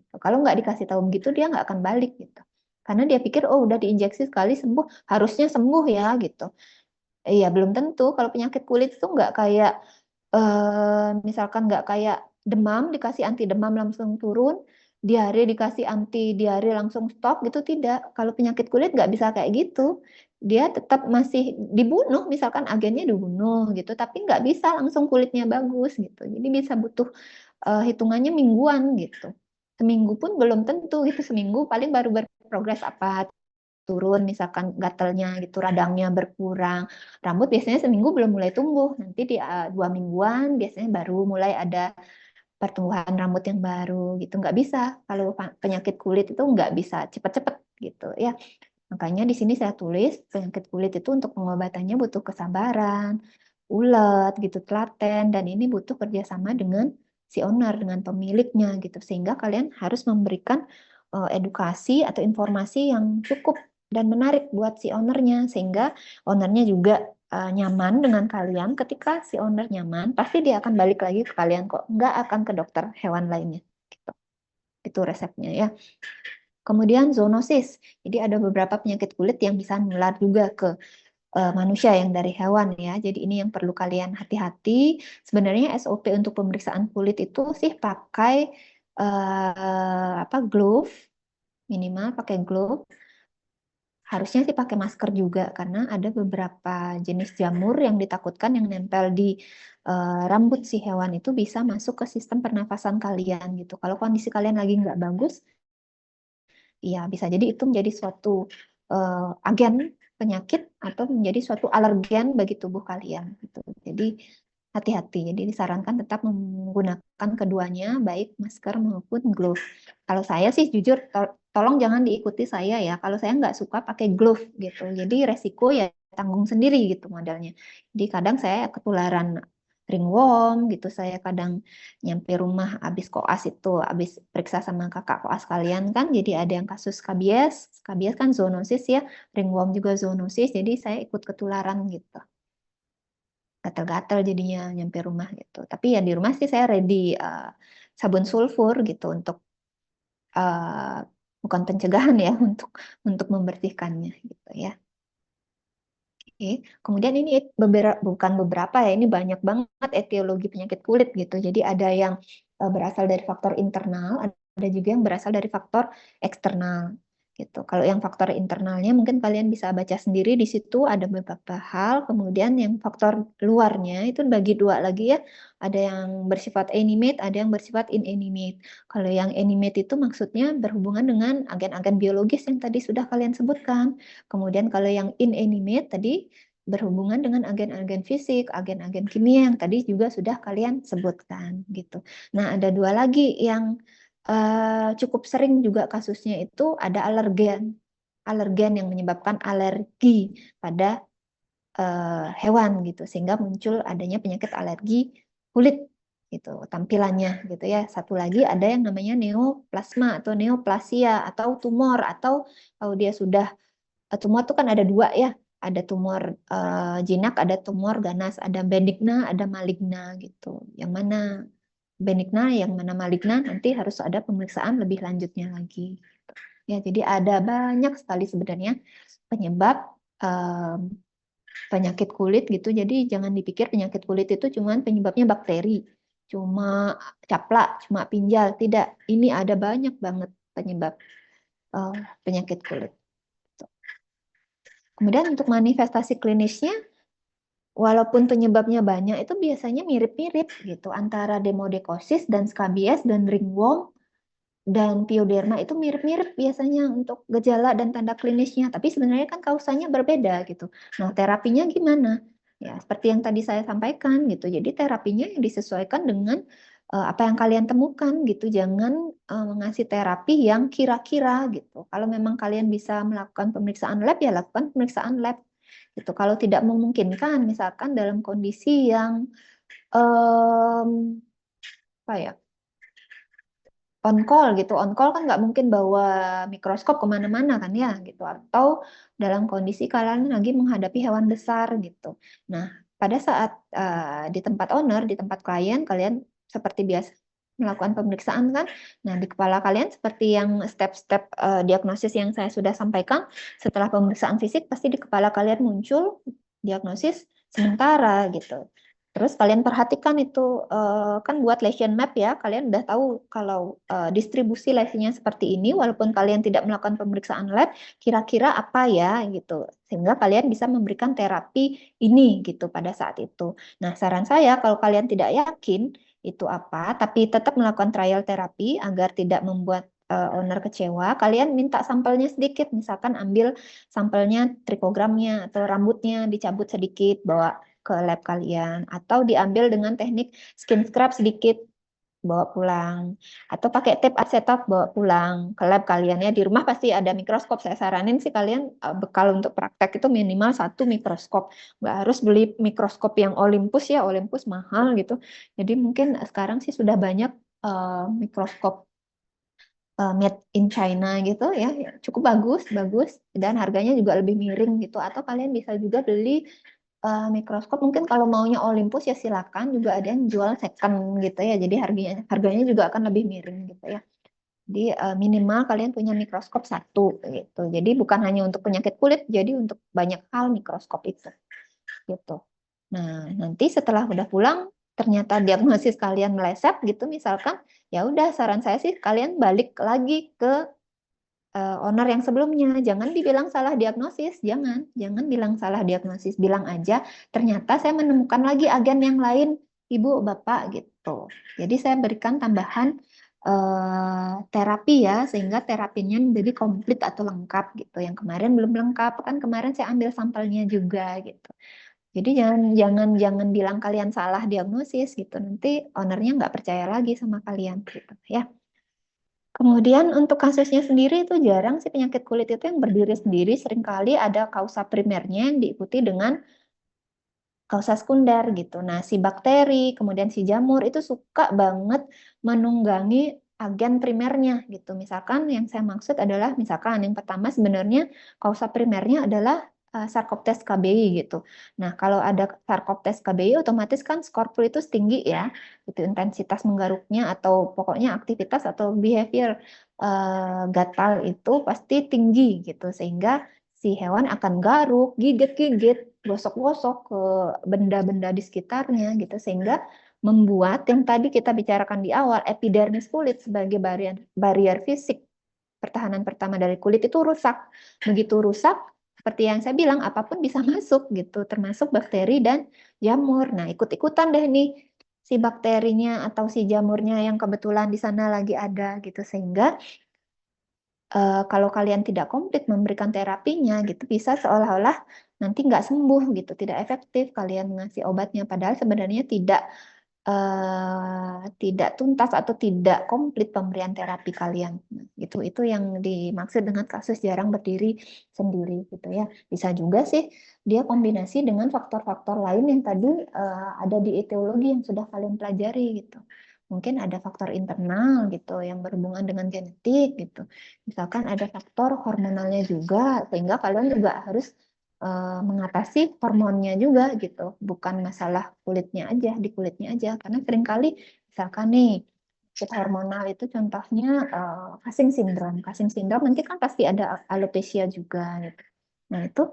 gitu. Kalau nggak dikasih tahu begitu dia nggak akan balik gitu. Karena dia pikir oh udah diinjeksi sekali sembuh, harusnya sembuh ya gitu. Iya belum tentu. Kalau penyakit kulit itu nggak kayak misalkan nggak kayak demam dikasih anti demam langsung turun, diare dikasih anti diare langsung stop gitu tidak. Kalau penyakit kulit nggak bisa kayak gitu. Dia tetap masih dibunuh, misalkan agennya dibunuh gitu, tapi nggak bisa langsung kulitnya bagus gitu. Jadi bisa butuh hitungannya mingguan gitu. Seminggu pun belum tentu gitu. Seminggu paling baru berprogres apa turun misalkan gatalnya gitu, radangnya berkurang. Rambut biasanya seminggu belum mulai tumbuh, nanti di 2 mingguan biasanya baru mulai ada pertumbuhan rambut yang baru gitu. Nggak bisa kalau penyakit kulit itu nggak bisa cepet-cepet gitu ya. Makanya di sini saya tulis penyakit kulit itu untuk pengobatannya butuh kesabaran, ulet gitu, telaten, dan ini butuh kerjasama dengan si owner, dengan pemiliknya gitu. Sehingga kalian harus memberikan edukasi atau informasi yang cukup dan menarik buat si ownernya. Sehingga ownernya juga nyaman dengan kalian. Ketika si owner nyaman, pasti dia akan balik lagi ke kalian kok. Nggak akan ke dokter hewan lainnya. Gitu. Itu resepnya ya. Kemudian zoonosis. Jadi ada beberapa penyakit kulit yang bisa menular juga ke manusia yang dari hewan ya. Jadi ini yang perlu kalian hati-hati. Sebenarnya SOP untuk pemeriksaan kulit itu sih pakai glove, minimal pakai glove. Harusnya sih pakai masker juga karena ada beberapa jenis jamur yang ditakutkan yang nempel di rambut si hewan itu bisa masuk ke sistem pernafasan kalian gitu. Kalau kondisi kalian lagi nggak bagus, ya bisa jadi itu menjadi suatu agen penyakit atau menjadi suatu alergen bagi tubuh kalian gitu. Jadi hati-hati. Jadi disarankan tetap menggunakan keduanya, baik masker maupun glove. Kalau saya sih jujur, tolong jangan diikuti saya ya. Kalau saya nggak suka pakai glove gitu. Jadi resiko ya tanggung sendiri gitu modelnya. Jadi kadang saya ketularan ringworm gitu. Saya kadang nyampe rumah habis koas itu, habis periksa sama kakak koas kalian kan. Jadi ada yang kasus skabies. Skabies kan zoonosis ya. Ringworm juga zoonosis. Jadi saya ikut ketularan gitu. Gatal-gatal jadinya nyampe rumah gitu. Tapi ya di rumah sih saya ready sabun sulfur gitu untuk bukan pencegahan ya untuk membersihkannya gitu ya. Oke. Kemudian ini bukan beberapa ya, ini banyak banget etiologi penyakit kulit gitu. Jadi ada yang berasal dari faktor internal, ada juga yang berasal dari faktor eksternal gitu. Kalau yang faktor internalnya mungkin kalian bisa baca sendiri di situ ada beberapa hal. Kemudian yang faktor luarnya itu bagi dua lagi ya. Ada yang bersifat animate, ada yang bersifat inanimate. Kalau yang animate itu maksudnya berhubungan dengan agen-agen biologis yang tadi sudah kalian sebutkan. Kemudian kalau yang inanimate tadi berhubungan dengan agen-agen fisik, agen-agen kimia yang tadi juga sudah kalian sebutkan gitu. Nah, ada dua lagi yang cukup sering juga kasusnya itu ada alergen yang menyebabkan alergi pada hewan gitu sehingga muncul adanya penyakit alergi kulit gitu tampilannya gitu ya. Satu lagi ada yang namanya neoplasma atau neoplasia atau tumor atau kalau dia sudah tumor itu kan ada dua ya. Ada tumor jinak, ada tumor ganas, ada benigna, ada maligna gitu. Yang mana benigna, yang mana maligna nanti harus ada pemeriksaan lebih lanjutnya lagi. Ya, jadi ada banyak sekali sebenarnya penyebab penyakit kulit gitu. Jadi jangan dipikir penyakit kulit itu cuma penyebabnya bakteri, cuma caplak, cuma pinjal. Tidak, ini ada banyak banget penyebab penyakit kulit. Kemudian untuk manifestasi klinisnya, walaupun penyebabnya banyak, itu biasanya mirip-mirip gitu antara demodekosis dan skabies dan ringworm dan pioderma itu mirip-mirip biasanya untuk gejala dan tanda klinisnya. Tapi sebenarnya kan kausanya berbeda gitu. Nah, terapinya gimana? Ya, seperti yang tadi saya sampaikan gitu. Jadi terapinya yang disesuaikan dengan apa yang kalian temukan gitu. Jangan mengasih terapi yang kira-kira gitu. Kalau memang kalian bisa melakukan pemeriksaan lab, ya lakukan pemeriksaan lab. Gitu. Kalau tidak memungkinkan, misalkan dalam kondisi yang on call gitu, on call kan nggak mungkin bawa mikroskop kemana-mana kan ya gitu. Atau dalam kondisi kalian lagi menghadapi hewan besar gitu. Nah, pada saat di tempat owner, di tempat klien, kalian seperti biasa melakukan pemeriksaan kan. Nah, di kepala kalian seperti yang step-step diagnosis yang saya sudah sampaikan, setelah pemeriksaan fisik pasti di kepala kalian muncul diagnosis sementara gitu. Terus kalian perhatikan itu kan buat lesion map ya, kalian udah tahu kalau distribusi lesionnya seperti ini, walaupun kalian tidak melakukan pemeriksaan lab, kira-kira apa ya gitu, sehingga kalian bisa memberikan terapi ini gitu pada saat itu. Nah, saran saya kalau kalian tidak yakin itu apa, tapi tetap melakukan trial terapi agar tidak membuat owner kecewa, kalian minta sampelnya sedikit, misalkan ambil sampelnya trikogramnya atau rambutnya dicabut sedikit, bawa ke lab kalian, atau diambil dengan teknik skin scrub sedikit, bawa pulang, atau pakai tape asetat bawa pulang ke lab kalian ya. Di rumah pasti ada mikroskop, saya saranin sih kalian bekal untuk praktek itu minimal 1 mikroskop, nggak harus beli mikroskop yang Olympus ya, Olympus mahal gitu. Jadi mungkin sekarang sih sudah banyak mikroskop made in China gitu ya, cukup bagus dan harganya juga lebih miring gitu. Atau kalian bisa juga beli mikroskop, mungkin kalau maunya Olympus ya silakan, juga ada yang jual second gitu ya, jadi harganya juga akan lebih miring gitu ya. Jadi minimal kalian punya mikroskop 1 gitu. Jadi bukan hanya untuk penyakit kulit, jadi untuk banyak hal mikroskop itu gitu. Nah, nanti setelah udah pulang ternyata diagnosis kalian meleset gitu misalkan, ya udah saran saya sih kalian balik lagi ke owner yang sebelumnya. Jangan dibilang salah diagnosis, jangan bilang salah diagnosis, bilang aja ternyata saya menemukan lagi agen yang lain, Ibu, Bapak gitu. Jadi saya berikan tambahan terapi ya, sehingga terapinya menjadi komplit atau lengkap gitu. Yang kemarin belum lengkap, kan kemarin saya ambil sampelnya juga gitu. Jadi jangan bilang kalian salah diagnosis gitu. Nanti ownernya nggak percaya lagi sama kalian gitu ya. Kemudian untuk kasusnya sendiri itu jarang sih penyakit kulit itu yang berdiri sendiri, seringkali ada kausa primernya yang diikuti dengan kausa sekunder gitu. Nah, si bakteri, kemudian si jamur itu suka banget menunggangi agen primernya gitu. Misalkan yang saya maksud adalah misalkan yang pertama sebenarnya kausa primernya adalah Sarcoptes KBI gitu. Nah, kalau ada Sarcoptes KBI otomatis kan skor itu tinggi ya. Itu intensitas menggaruknya atau pokoknya aktivitas atau behavior gatal itu pasti tinggi gitu. Sehingga si hewan akan garuk, gigit-gigit, gosok-gosok ke benda-benda di sekitarnya gitu sehingga membuat yang tadi kita bicarakan di awal epidermis kulit sebagai barrier fisik pertahanan pertama dari kulit itu rusak. Begitu rusak seperti yang saya bilang apapun bisa masuk gitu termasuk bakteri dan jamur. Nah, ikut-ikutan deh nih si bakterinya atau si jamurnya yang kebetulan di sana lagi ada gitu sehingga kalau kalian tidak komplit memberikan terapinya gitu bisa seolah-olah nanti nggak sembuh gitu, tidak efektif kalian ngasih obatnya padahal sebenarnya tidak tuntas atau tidak komplit pemberian terapi kalian. Nah, gitu itu yang dimaksud dengan kasus jarang berdiri sendiri gitu ya. Bisa juga sih dia kombinasi dengan faktor-faktor lain yang tadi ada di etiologi yang sudah kalian pelajari gitu. Mungkin ada faktor internal gitu yang berhubungan dengan genetik gitu. Misalkan ada faktor hormonalnya juga sehingga kalian juga harus mengatasi hormonnya juga gitu. Bukan masalah kulitnya aja, di kulitnya aja karena seringkali misalkan nih kita hormonal itu contohnya Cushing syndrome. Cushing syndrome nanti kan pasti ada alopecia juga gitu. Nah, itu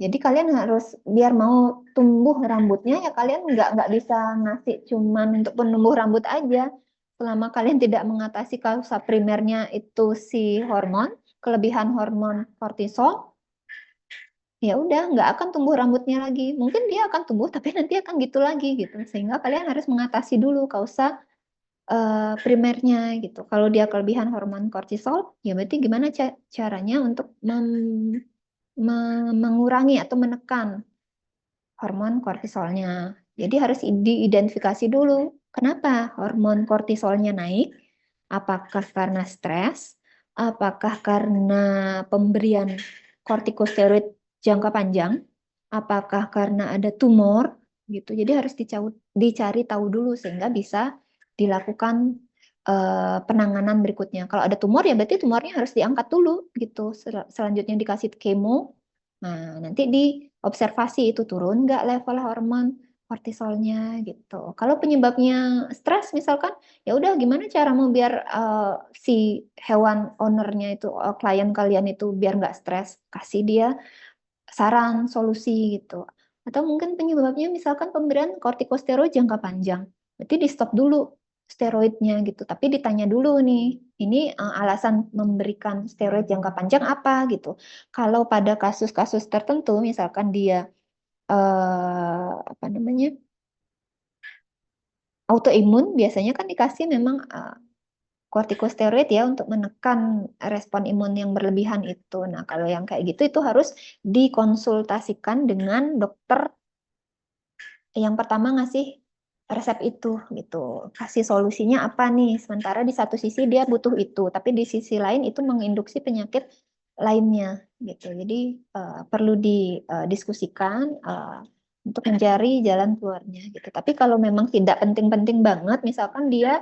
jadi kalian harus biar mau tumbuh rambutnya ya kalian nggak bisa ngasih cuman untuk penumbuh rambut aja. Selama kalian tidak mengatasi kausa primernya itu si hormon, kelebihan hormon kortisol, ya udah nggak akan tumbuh rambutnya lagi. Mungkin dia akan tumbuh tapi nanti akan gitu lagi gitu. Sehingga kalian harus mengatasi dulu kausa primernya gitu. Kalau dia kelebihan hormon kortisol, ya berarti gimana caranya untuk mengurangi atau menekan hormon kortisolnya. Jadi harus diidentifikasi dulu. Kenapa hormon kortisolnya naik? Apakah karena stres? Apakah karena pemberian kortikosteroid jangka panjang? Apakah karena ada tumor? Gitu. Jadi harus dicari tahu dulu sehingga bisa dilakukan penanganan berikutnya. Kalau ada tumor ya berarti tumornya harus diangkat dulu gitu. Selanjutnya dikasih kemo. Nah, nanti diobservasi itu turun nggak level hormon kortisolnya gitu. Kalau penyebabnya stres misalkan, ya udah gimana caramu biar si hewan ownernya itu klien kalian itu biar nggak stres, kasih dia saran solusi gitu. Atau mungkin penyebabnya misalkan pemberian kortikosteroid jangka panjang, berarti di stop dulu steroidnya gitu. Tapi ditanya dulu nih, ini alasan memberikan steroid jangka panjang apa gitu. Kalau pada kasus-kasus tertentu, misalkan dia apa namanya autoimun, biasanya kan dikasih memang kortikosteroid ya untuk menekan respon imun yang berlebihan itu. Nah, kalau yang kayak gitu itu harus dikonsultasikan dengan dokter yang pertama ngasih resep itu gitu. Kasih solusinya apa nih? Sementara di satu sisi dia butuh itu, tapi di sisi lain itu menginduksi penyakit lainnya gitu. Jadi perlu didiskusikan untuk mencari jalan keluarnya gitu. Tapi kalau memang tidak penting-penting banget, misalkan dia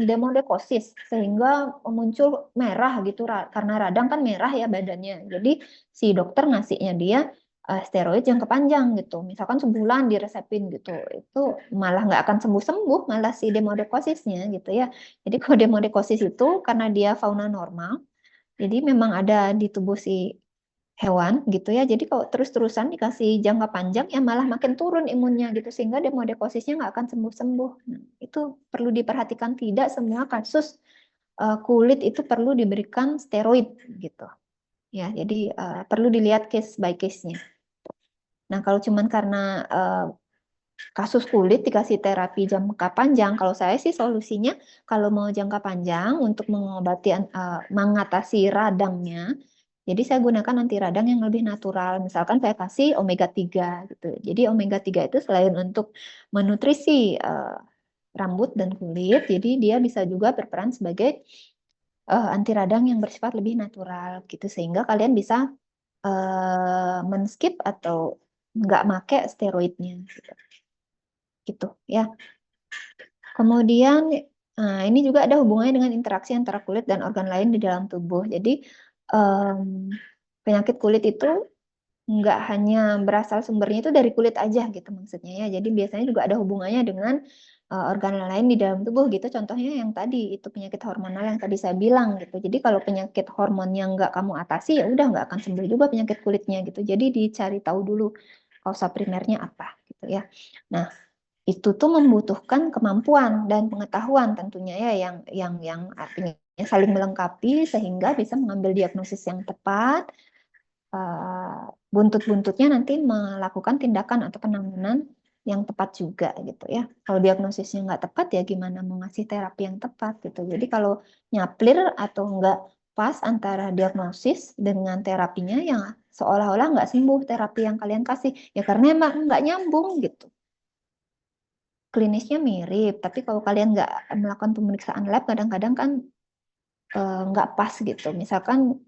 demodekosis sehingga muncul merah gitu karena radang kan merah ya badannya. Jadi si dokter ngasihnya dia steroid jangka panjang gitu, misalkan sebulan diresepin gitu, itu malah nggak akan sembuh-sembuh, malah si demodekosisnya gitu ya. Jadi kalau demodekosis itu karena dia fauna normal, jadi memang ada di tubuh si hewan gitu ya. Jadi kalau terus-terusan dikasih jangka panjang ya malah makin turun imunnya gitu, sehingga demodekosisnya nggak akan sembuh-sembuh. Nah, itu perlu diperhatikan, tidak semua kasus kulit itu perlu diberikan steroid gitu. Ya, jadi perlu dilihat case by case-nya. Nah, kalau cuman karena kasus kulit dikasih terapi jangka panjang, kalau saya sih solusinya kalau mau jangka panjang untuk mengobati mengatasi radangnya, jadi saya gunakan anti radang yang lebih natural. Misalkan saya kasih omega 3 gitu. Jadi omega 3 itu selain untuk menutrisi rambut dan kulit, jadi dia bisa juga berperan sebagai anti radang yang bersifat lebih natural gitu, sehingga kalian bisa men-skip atau nggak make steroidnya gitu ya. Kemudian ini juga ada hubungannya dengan interaksi antara kulit dan organ lain di dalam tubuh. Jadi penyakit kulit itu nggak hanya berasal sumbernya itu dari kulit aja gitu maksudnya ya. Jadi biasanya juga ada hubungannya dengan organ lain di dalam tubuh gitu. Contohnya yang tadi itu penyakit hormonal yang tadi saya bilang gitu. Jadi kalau penyakit hormon yang nggak kamu atasi ya udah nggak akan sembuh juga penyakit kulitnya gitu. Jadi dicari tahu dulu kausa primernya apa gitu ya. Nah, itu tuh membutuhkan kemampuan dan pengetahuan tentunya ya yang artinya saling melengkapi sehingga bisa mengambil diagnosis yang tepat. Buntut-buntutnya nanti melakukan tindakan atau penanganan yang tepat juga gitu ya. Kalau diagnosisnya nggak tepat ya gimana mau ngasih terapi yang tepat gitu. Jadi kalau nyaplir atau nggak pas antara diagnosis dengan terapinya yang seolah-olah nggak sembuh terapi yang kalian kasih ya karena emang nggak nyambung gitu. Klinisnya mirip, tapi kalau kalian nggak melakukan pemeriksaan lab kadang-kadang kan nggak pas gitu. Misalkan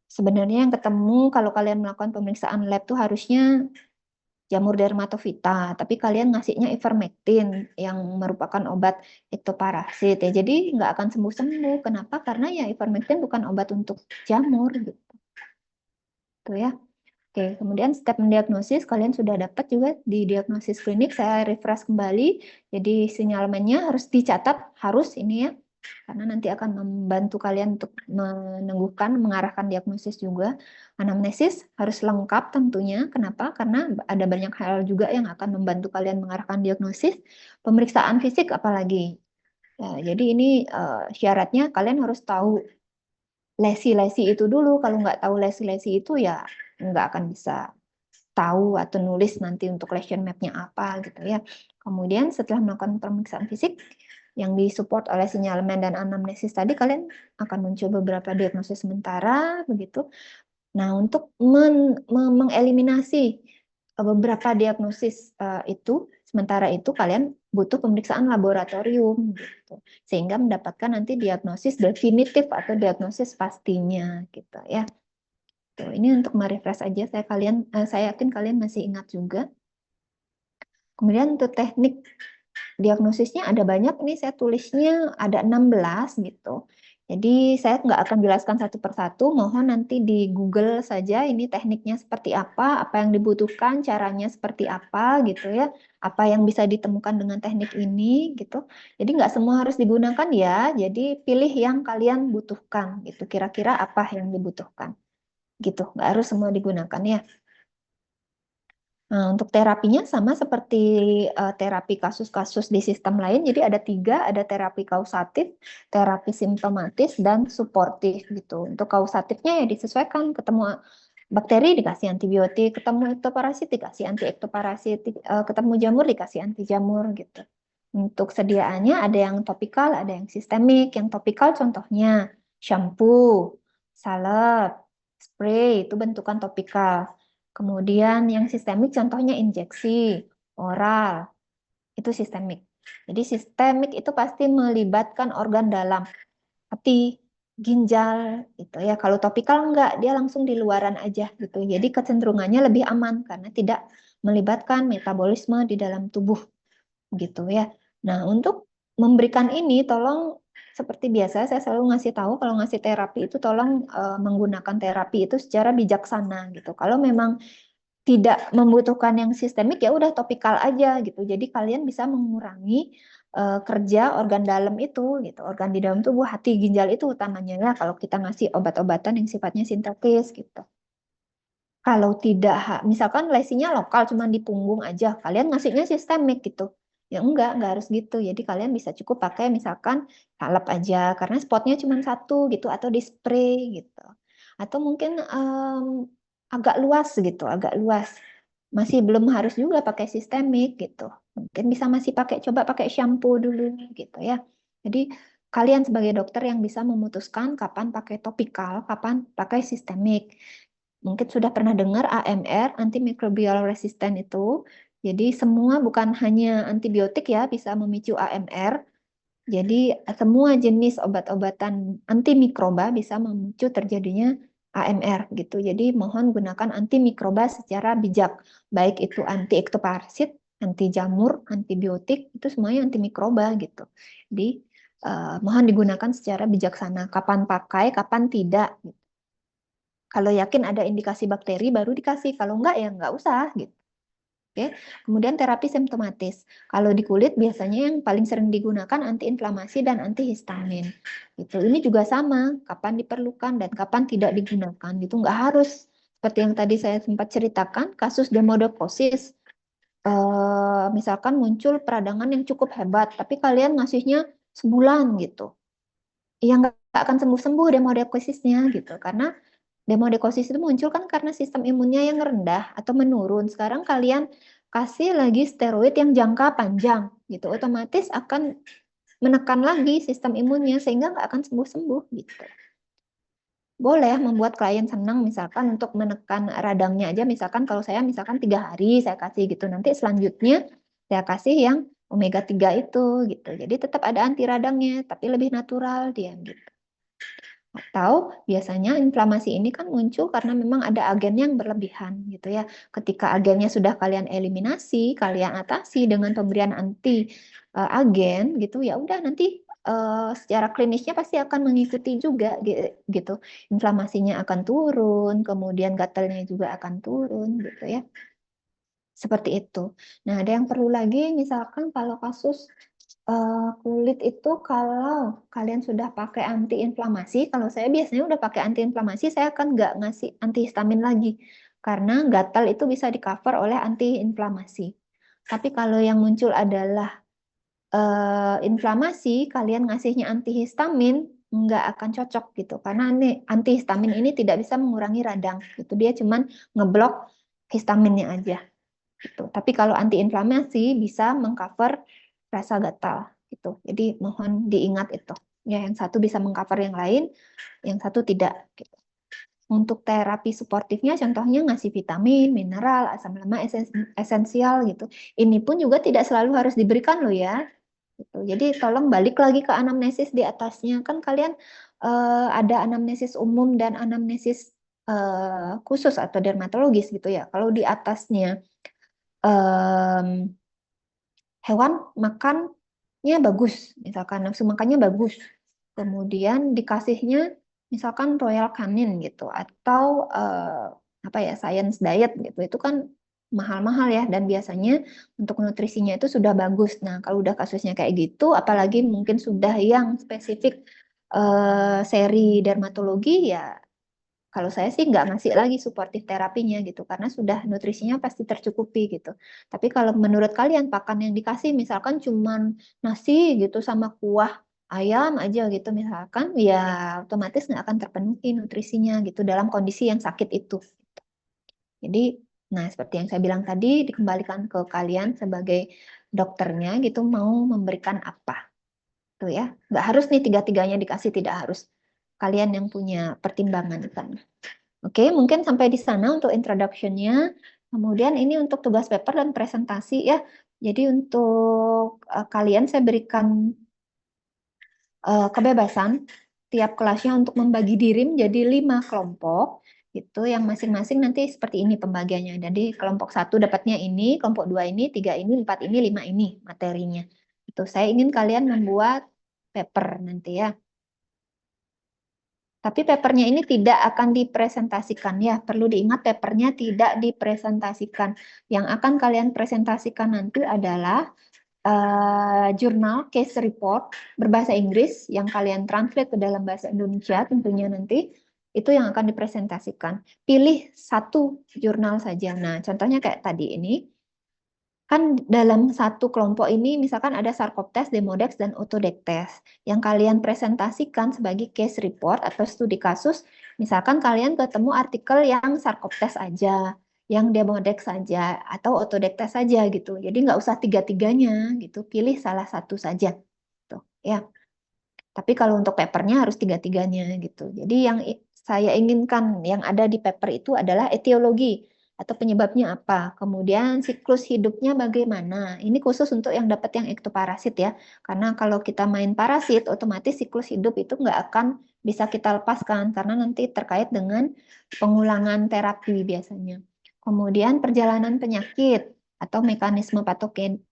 sebenarnya yang ketemu kalau kalian melakukan pemeriksaan lab tuh harusnya jamur dermatofita, tapi kalian ngasihnya ivermectin yang merupakan obat ektoparasit ya. Jadi nggak akan sembuh-sembuh. Kenapa? Karena ya ivermectin bukan obat untuk jamur gitu. Tuh ya. Oke, kemudian step mendiagnosis kalian sudah dapat juga di diagnosis klinik. Saya refresh kembali. Jadi sinyalemennya harus dicatat, harus ini ya. Karena nanti akan membantu kalian untuk meneguhkan, mengarahkan diagnosis juga. Anamnesis harus lengkap tentunya. Kenapa? Karena ada banyak hal juga yang akan membantu kalian mengarahkan diagnosis. Pemeriksaan fisik apalagi. Ya, jadi ini syaratnya kalian harus tahu lesi-lesi itu dulu. Kalau nggak tahu lesi-lesi itu ya nggak akan bisa tahu atau nulis nanti untuk lesion map-nya apa gitu ya. Kemudian setelah melakukan pemeriksaan fisik yang disupport oleh sinyalemen dan anamnesis tadi, kalian akan muncul beberapa diagnosis sementara begitu. Nah, untuk mengeliminasi beberapa diagnosis itu sementara itu kalian butuh pemeriksaan laboratorium gitu. Sehingga mendapatkan nanti diagnosis definitif atau diagnosis pastinya gitu ya. Tuh, ini untuk merefresh aja saya yakin kalian masih ingat juga. Kemudian untuk teknik diagnosisnya ada banyak nih, saya tulisnya ada 16 gitu. Jadi saya nggak akan jelaskan satu persatu, mohon nanti di Google saja ini tekniknya seperti apa yang dibutuhkan, caranya seperti apa gitu ya, apa yang bisa ditemukan dengan teknik ini gitu. Jadi nggak semua harus digunakan ya, jadi pilih yang kalian butuhkan gitu, kira-kira apa yang dibutuhkan gitu, nggak harus semua digunakan ya. Nah, untuk terapinya sama seperti terapi kasus-kasus di sistem lain, jadi ada 3, ada terapi kausatif, terapi simptomatis, dan suportif gitu. Untuk kausatifnya ya disesuaikan, ketemu bakteri dikasih antibiotik, ketemu ektoparasit dikasih anti ektoparasit, ketemu jamur dikasih anti jamur gitu. Untuk sediaannya ada yang topikal, ada yang sistemik. Yang topikal contohnya shampoo, salep, spray itu bentukan topikal. Kemudian yang sistemik contohnya injeksi, oral, itu sistemik. Jadi sistemik itu pasti melibatkan organ dalam, hati, ginjal, gitu ya. Kalau topikal enggak, dia langsung di luaran aja gitu. Jadi kecenderungannya lebih aman karena tidak melibatkan metabolisme di dalam tubuh, gitu ya. Nah, untuk memberikan ini tolong seperti biasa saya selalu ngasih tahu kalau ngasih terapi itu tolong menggunakan terapi itu secara bijaksana gitu. Kalau memang tidak membutuhkan yang sistemik ya udah topikal aja gitu. Jadi kalian bisa mengurangi kerja organ dalam itu gitu. Organ di dalam tubuh, hati, ginjal itu utamanya ya kalau kita ngasih obat-obatan yang sifatnya sintetis gitu. Kalau tidak, misalkan lesinya lokal cuma di punggung aja, kalian ngasihnya sistemik gitu. Ya enggak harus gitu. Jadi kalian bisa cukup pakai misalkan salep aja karena spotnya cuma satu gitu atau di spray gitu. Atau mungkin agak luas gitu, agak luas. Masih belum harus juga pakai sistemik gitu. Mungkin bisa masih coba pakai shampoo dulu gitu ya. Jadi kalian sebagai dokter yang bisa memutuskan kapan pakai topikal, kapan pakai sistemik. Mungkin sudah pernah dengar AMR, antimicrobial resistant itu. Jadi semua bukan hanya antibiotik ya bisa memicu AMR. Jadi semua jenis obat-obatan antimikroba bisa memicu terjadinya AMR gitu. Jadi mohon gunakan antimikroba secara bijak. Baik itu anti ektoparasit, anti jamur, antibiotik, itu semuanya antimikroba gitu. Jadi mohon digunakan secara bijaksana. Kapan pakai, kapan tidak. Kalau yakin ada indikasi bakteri baru dikasih. Kalau enggak ya enggak usah gitu. Oke. Kemudian terapi simptomatis. Kalau di kulit biasanya yang paling sering digunakan antiinflamasi dan antihistamin. Gitu. Ini juga sama, kapan diperlukan dan kapan tidak digunakan. Gitu enggak harus seperti yang tadi saya sempat ceritakan, kasus demodekosis. Misalkan muncul peradangan yang cukup hebat, tapi kalian ngasihnya sebulan gitu. Ya enggak akan sembuh-sembuh demodekosisnya gitu. Karena demodekosis itu muncul kan karena sistem imunnya yang rendah atau menurun. Sekarang kalian kasih lagi steroid yang jangka panjang, gitu. Otomatis akan menekan lagi sistem imunnya sehingga nggak akan sembuh-sembuh, gitu. Boleh membuat klien senang misalkan untuk menekan radangnya aja. Misalkan kalau saya misalkan 3 hari saya kasih gitu. Nanti selanjutnya saya kasih yang omega 3 itu, gitu. Jadi tetap ada anti radangnya, tapi lebih natural dia, gitu. Atau biasanya inflamasi ini kan muncul karena memang ada agen yang berlebihan gitu ya. Ketika agennya sudah kalian eliminasi, kalian atasi dengan pemberian anti agen gitu ya udah nanti secara klinisnya pasti akan mengikuti juga gitu. Inflamasinya akan turun, kemudian gatalnya juga akan turun gitu ya. Seperti itu. Nah, ada yang perlu lagi misalkan kalau kasus kulit itu kalau kalian sudah pakai antiinflamasi, kalau saya biasanya udah pakai antiinflamasi, saya akan nggak ngasih antihistamin lagi. Karena gatal itu bisa di-cover oleh antiinflamasi. Tapi kalau yang muncul adalah inflamasi, kalian ngasihnya antihistamin, nggak akan cocok gitu. Karena antihistamin ini tidak bisa mengurangi radang. Gitu. Dia cuman ngeblok histaminnya aja. Gitu. Tapi kalau antiinflamasi bisa mengcover rasa gatal gitu. Jadi mohon diingat itu. Ya, yang satu bisa mengcover yang lain, yang satu tidak gitu. Untuk terapi suportifnya contohnya ngasih vitamin, mineral, asam lemak esensial gitu. Ini pun juga tidak selalu harus diberikan loh ya. Gitu. Jadi tolong balik lagi ke anamnesis di atasnya. Kan kalian ada anamnesis umum dan anamnesis khusus atau dermatologis gitu ya. Kalau di atasnya hewan makannya bagus, misalkan nafsu makannya bagus, kemudian dikasihnya misalkan Royal Canin gitu, atau apa ya science diet gitu, itu kan mahal-mahal ya, dan biasanya untuk nutrisinya itu sudah bagus. Nah, kalau udah kasusnya kayak gitu, apalagi mungkin sudah yang spesifik seri dermatologi ya. Kalau saya sih nggak ngasih lagi suportif terapinya gitu, karena sudah nutrisinya pasti tercukupi gitu. Tapi kalau menurut kalian pakan yang dikasih misalkan cuman nasi gitu sama kuah ayam aja gitu misalkan, ya otomatis nggak akan terpenuhi nutrisinya gitu dalam kondisi yang sakit itu. Jadi, nah seperti yang saya bilang tadi, dikembalikan ke kalian sebagai dokternya gitu mau memberikan apa. Tuh ya, nggak harus nih tiga-tiganya dikasih, tidak harus. Kalian yang punya pertimbangan kan. Oke, mungkin sampai di sana untuk introduction-nya. Kemudian ini untuk tugas paper dan presentasi ya. Jadi untuk kalian saya berikan kebebasan tiap kelasnya untuk membagi diri menjadi 5 kelompok. Gitu, yang masing-masing nanti seperti ini pembagiannya. Jadi kelompok 1 dapatnya ini, kelompok 2 ini, 3 ini, 4 ini, 5 ini materinya. Itu saya ingin kalian membuat paper nanti ya. Tapi papernya ini tidak akan dipresentasikan ya. Perlu diingat papernya tidak dipresentasikan. Yang akan kalian presentasikan nanti adalah jurnal case report berbahasa Inggris yang kalian translate ke dalam bahasa Indonesia tentunya nanti. Itu yang akan dipresentasikan. Pilih satu jurnal saja. Nah, contohnya kayak tadi ini. Kan dalam satu kelompok ini misalkan ada Sarcoptes, Demodex, dan Otodectes. Yang kalian presentasikan sebagai case report atau studi kasus, misalkan kalian ketemu artikel yang Sarcoptes aja, yang Demodex saja, atau Otodectes saja gitu. Jadi nggak usah tiga-tiganya gitu, pilih salah satu saja. Tuh, ya. Tapi kalau untuk papernya harus tiga-tiganya gitu. Jadi yang saya inginkan yang ada di paper itu adalah etiologi atau penyebabnya apa, kemudian siklus hidupnya bagaimana. Ini khusus untuk yang dapat yang ektoparasit ya, karena kalau kita main parasit, otomatis siklus hidup itu nggak akan bisa kita lepaskan, karena nanti terkait dengan pengulangan terapi biasanya. Kemudian perjalanan penyakit atau mekanisme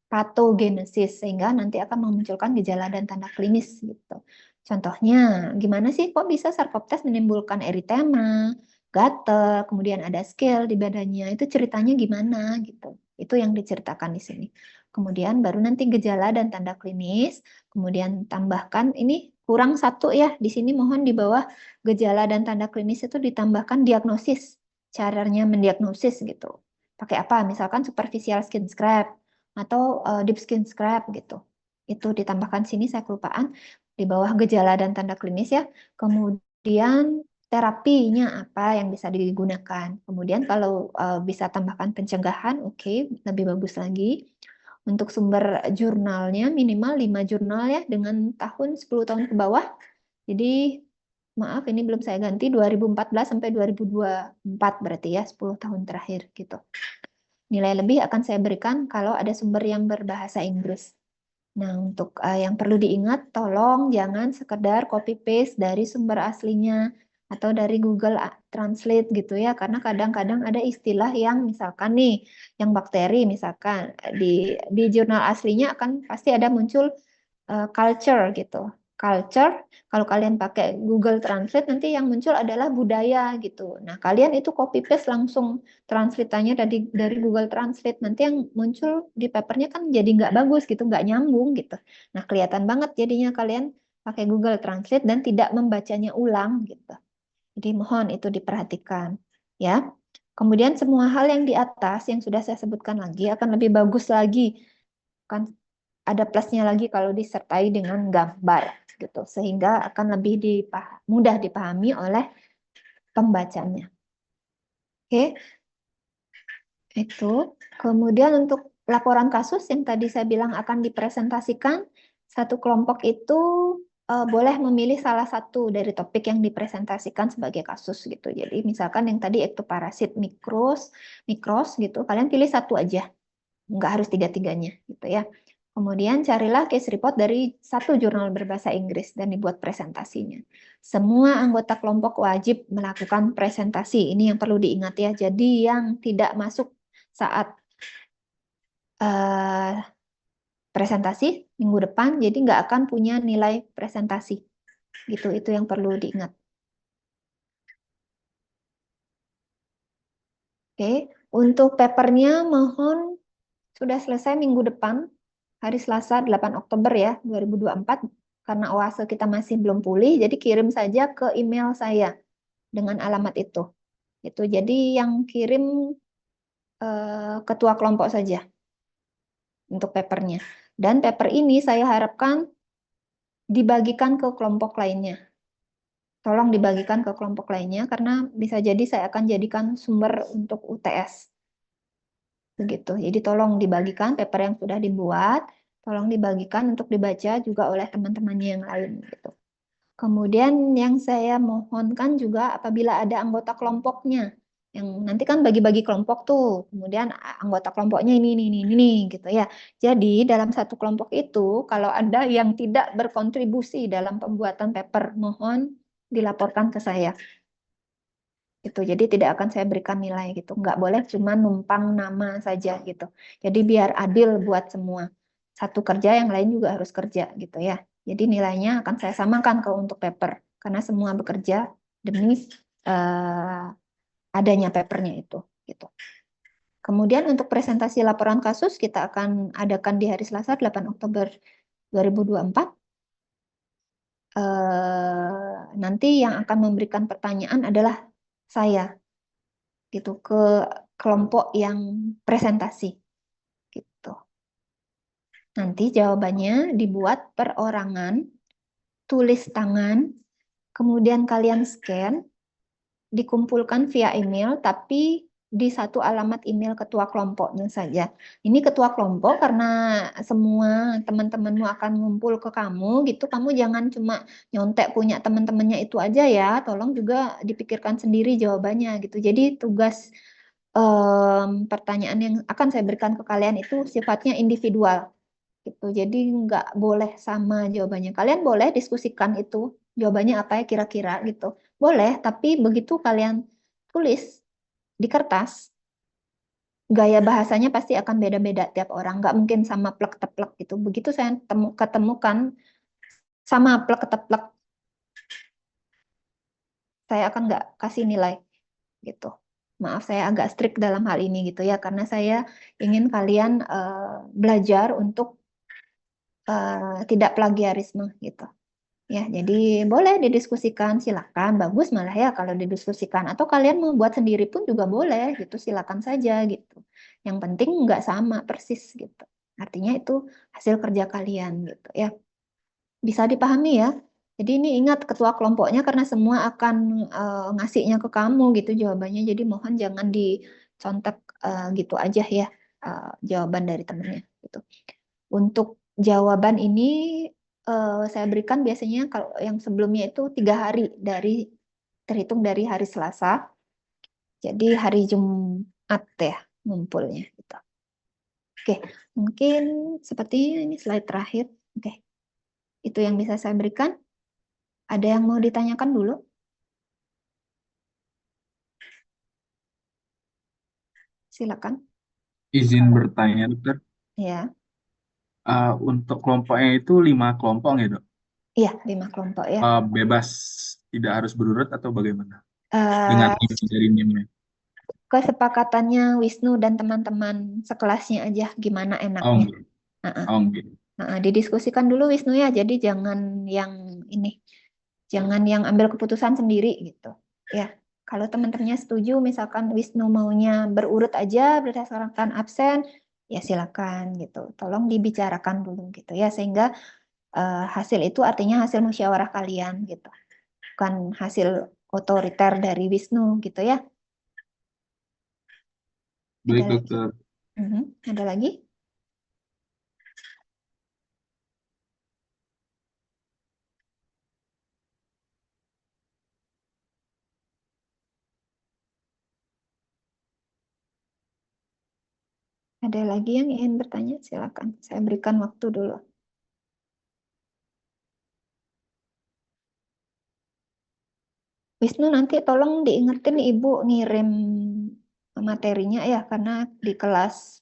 patogenesis, sehingga nanti akan memunculkan gejala dan tanda klinis gitu. Contohnya, gimana sih kok bisa Sarcoptes menimbulkan eritema, gatal, kemudian ada scale di badannya, itu ceritanya gimana gitu. Itu yang diceritakan di sini. Kemudian baru nanti gejala dan tanda klinis, kemudian tambahkan ini kurang satu ya, di sini mohon di bawah gejala dan tanda klinis itu ditambahkan diagnosis, caranya mendiagnosis gitu. Pakai apa? Misalkan superficial skin scrap atau deep skin scrap gitu. Itu ditambahkan sini, saya kelupaan, di bawah gejala dan tanda klinis ya. Kemudian terapinya apa yang bisa digunakan. Kemudian kalau bisa tambahkan pencegahan, oke, lebih bagus lagi. Untuk sumber jurnalnya minimal 5 jurnal ya dengan tahun 10 tahun ke bawah. Jadi maaf ini belum saya ganti 2014 sampai 2024 berarti ya 10 tahun terakhir gitu. Nilai lebih akan saya berikan kalau ada sumber yang berbahasa Inggris. Nah, untuk yang perlu diingat, tolong jangan sekedar copy paste dari sumber aslinya atau dari Google Translate gitu ya, karena kadang-kadang ada istilah yang misalkan nih, yang bakteri misalkan di jurnal aslinya akan pasti ada muncul culture gitu. Culture, kalau kalian pakai Google Translate nanti yang muncul adalah budaya gitu. Nah, kalian itu copy paste langsung translate-nya dari Google Translate. Nanti yang muncul di papernya kan jadi nggak bagus gitu, nggak nyambung gitu. Nah, kelihatan banget jadinya kalian pakai Google Translate dan tidak membacanya ulang gitu. Jadi mohon itu diperhatikan ya. Kemudian semua hal yang di atas yang sudah saya sebutkan lagi akan lebih bagus lagi. Kan ada plusnya lagi kalau disertai dengan gambar gitu, sehingga akan lebih mudah dipahami oleh pembacanya. Oke, itu. Kemudian untuk laporan kasus yang tadi saya bilang akan dipresentasikan, satu kelompok itu boleh memilih salah satu dari topik yang dipresentasikan sebagai kasus gitu. Jadi misalkan yang tadi ektoparasit mikros gitu, kalian pilih satu aja, nggak harus tiga-tiganya gitu ya. Kemudian carilah case report dari satu jurnal berbahasa Inggris dan dibuat presentasinya. Semua anggota kelompok wajib melakukan presentasi. Ini yang perlu diingat ya. Jadi yang tidak masuk saat presentasi minggu depan, jadi nggak akan punya nilai presentasi. Gitu, itu yang perlu diingat. Oke, untuk papernya mohon sudah selesai minggu depan. Hari Selasa 8 Oktober ya 2024, karena OASE kita masih belum pulih, jadi kirim saja ke email saya dengan alamat itu. Jadi yang kirim ketua kelompok saja untuk papernya. Dan paper ini saya harapkan dibagikan ke kelompok lainnya. Tolong dibagikan ke kelompok lainnya karena bisa jadi saya akan jadikan sumber untuk UTS. Begitu. Jadi tolong dibagikan paper yang sudah dibuat, tolong dibagikan untuk dibaca juga oleh teman-temannya yang lain gitu. Kemudian yang saya mohonkan juga apabila ada anggota kelompoknya, yang nanti kan bagi-bagi kelompok tuh, kemudian anggota kelompoknya ini gitu ya. Jadi dalam satu kelompok itu kalau ada yang tidak berkontribusi dalam pembuatan paper, mohon dilaporkan ke saya. Jadi tidak akan saya berikan nilai gitu, nggak boleh cuma numpang nama saja gitu. Jadi biar adil buat semua, satu kerja yang lain juga harus kerja gitu ya. Jadi nilainya akan saya samakan kalau untuk paper, karena semua bekerja demi adanya papernya itu. Gitu. Kemudian untuk presentasi laporan kasus kita akan adakan di hari Selasa 8 Oktober 2024. Nanti yang akan memberikan pertanyaan adalah saya, gitu, ke kelompok yang presentasi, gitu. Nanti jawabannya dibuat perorangan, tulis tangan, kemudian kalian scan, dikumpulkan via email, tapi di satu alamat email ketua kelompoknya saja. Ini ketua kelompok karena semua teman-temanmu akan ngumpul ke kamu, gitu. Kamu jangan cuma nyontek punya teman-temannya itu aja ya. Tolong juga dipikirkan sendiri jawabannya, gitu. Jadi tugas pertanyaan yang akan saya berikan ke kalian itu sifatnya individual, gitu. Jadi nggak boleh sama jawabannya. Kalian boleh diskusikan itu jawabannya apa ya kira-kira, gitu. Boleh, tapi begitu kalian tulis di kertas, gaya bahasanya pasti akan beda-beda tiap orang. Nggak mungkin sama plek-teplek gitu. Begitu saya ketemukan sama plek-teplek, saya akan nggak kasih nilai, gitu. Maaf, saya agak strict dalam hal ini, gitu ya, karena saya ingin kalian belajar untuk tidak plagiarisme, gitu. Ya, jadi boleh didiskusikan, silakan, bagus malah ya kalau didiskusikan. Atau kalian mau buat sendiri pun juga boleh, gitu, silakan saja, gitu. Yang penting nggak sama persis, gitu. Artinya itu hasil kerja kalian, gitu ya. Bisa dipahami ya. Jadi ini ingat ketua kelompoknya karena semua akan ngasihnya ke kamu, gitu jawabannya. Jadi mohon jangan dicontek gitu aja ya jawaban dari temennya, gitu. Untuk jawaban ini saya berikan biasanya kalau yang sebelumnya itu 3 hari terhitung dari hari Selasa. Jadi hari Jumat ya ngumpulnya, gitu. Oke, mungkin seperti ini slide terakhir. Oke. Itu yang bisa saya berikan. Ada yang mau ditanyakan dulu? Silakan. Izin bertanya, dokter. Ya. Untuk kelompoknya itu 5 kelompok ya, dok? Iya, 5 kelompok ya. Bebas, tidak harus berurut atau bagaimana? Dengan inti dari NIM-nya. Kesepakatannya Wisnu dan teman-teman sekelasnya aja gimana enaknya. Didiskusikan dulu Wisnu ya, jadi jangan yang ambil keputusan sendiri, gitu ya. Kalau teman-temannya setuju, misalkan Wisnu maunya berurut aja berdasarkan absen, ya silakan, gitu. Tolong dibicarakan dulu, gitu ya, sehingga hasil itu artinya hasil musyawarah kalian, gitu, bukan hasil otoriter dari Wisnu, gitu ya. Baik, Ada lagi? dokter. Ada lagi? Ada lagi yang ingin bertanya? Silakan. Saya berikan waktu dulu. Wisnu, nanti tolong diingetin Ibu ngirim materinya ya, karena di kelas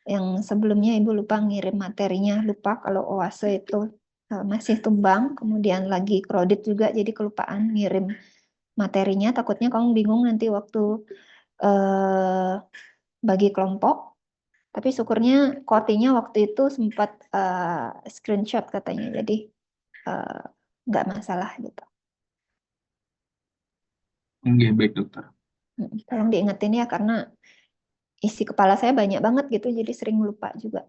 yang sebelumnya Ibu lupa ngirim materinya, lupa kalau OASE itu masih tumbang, kemudian lagi kredit juga, jadi kelupaan ngirim materinya, takutnya kamu bingung nanti waktu bagi kelompok. Tapi syukurnya Kotinya waktu itu sempat screenshot katanya, jadi nggak masalah, gitu. Oke, baik, dokter. Tolong diingetin ya, karena isi kepala saya banyak banget gitu, jadi sering lupa juga.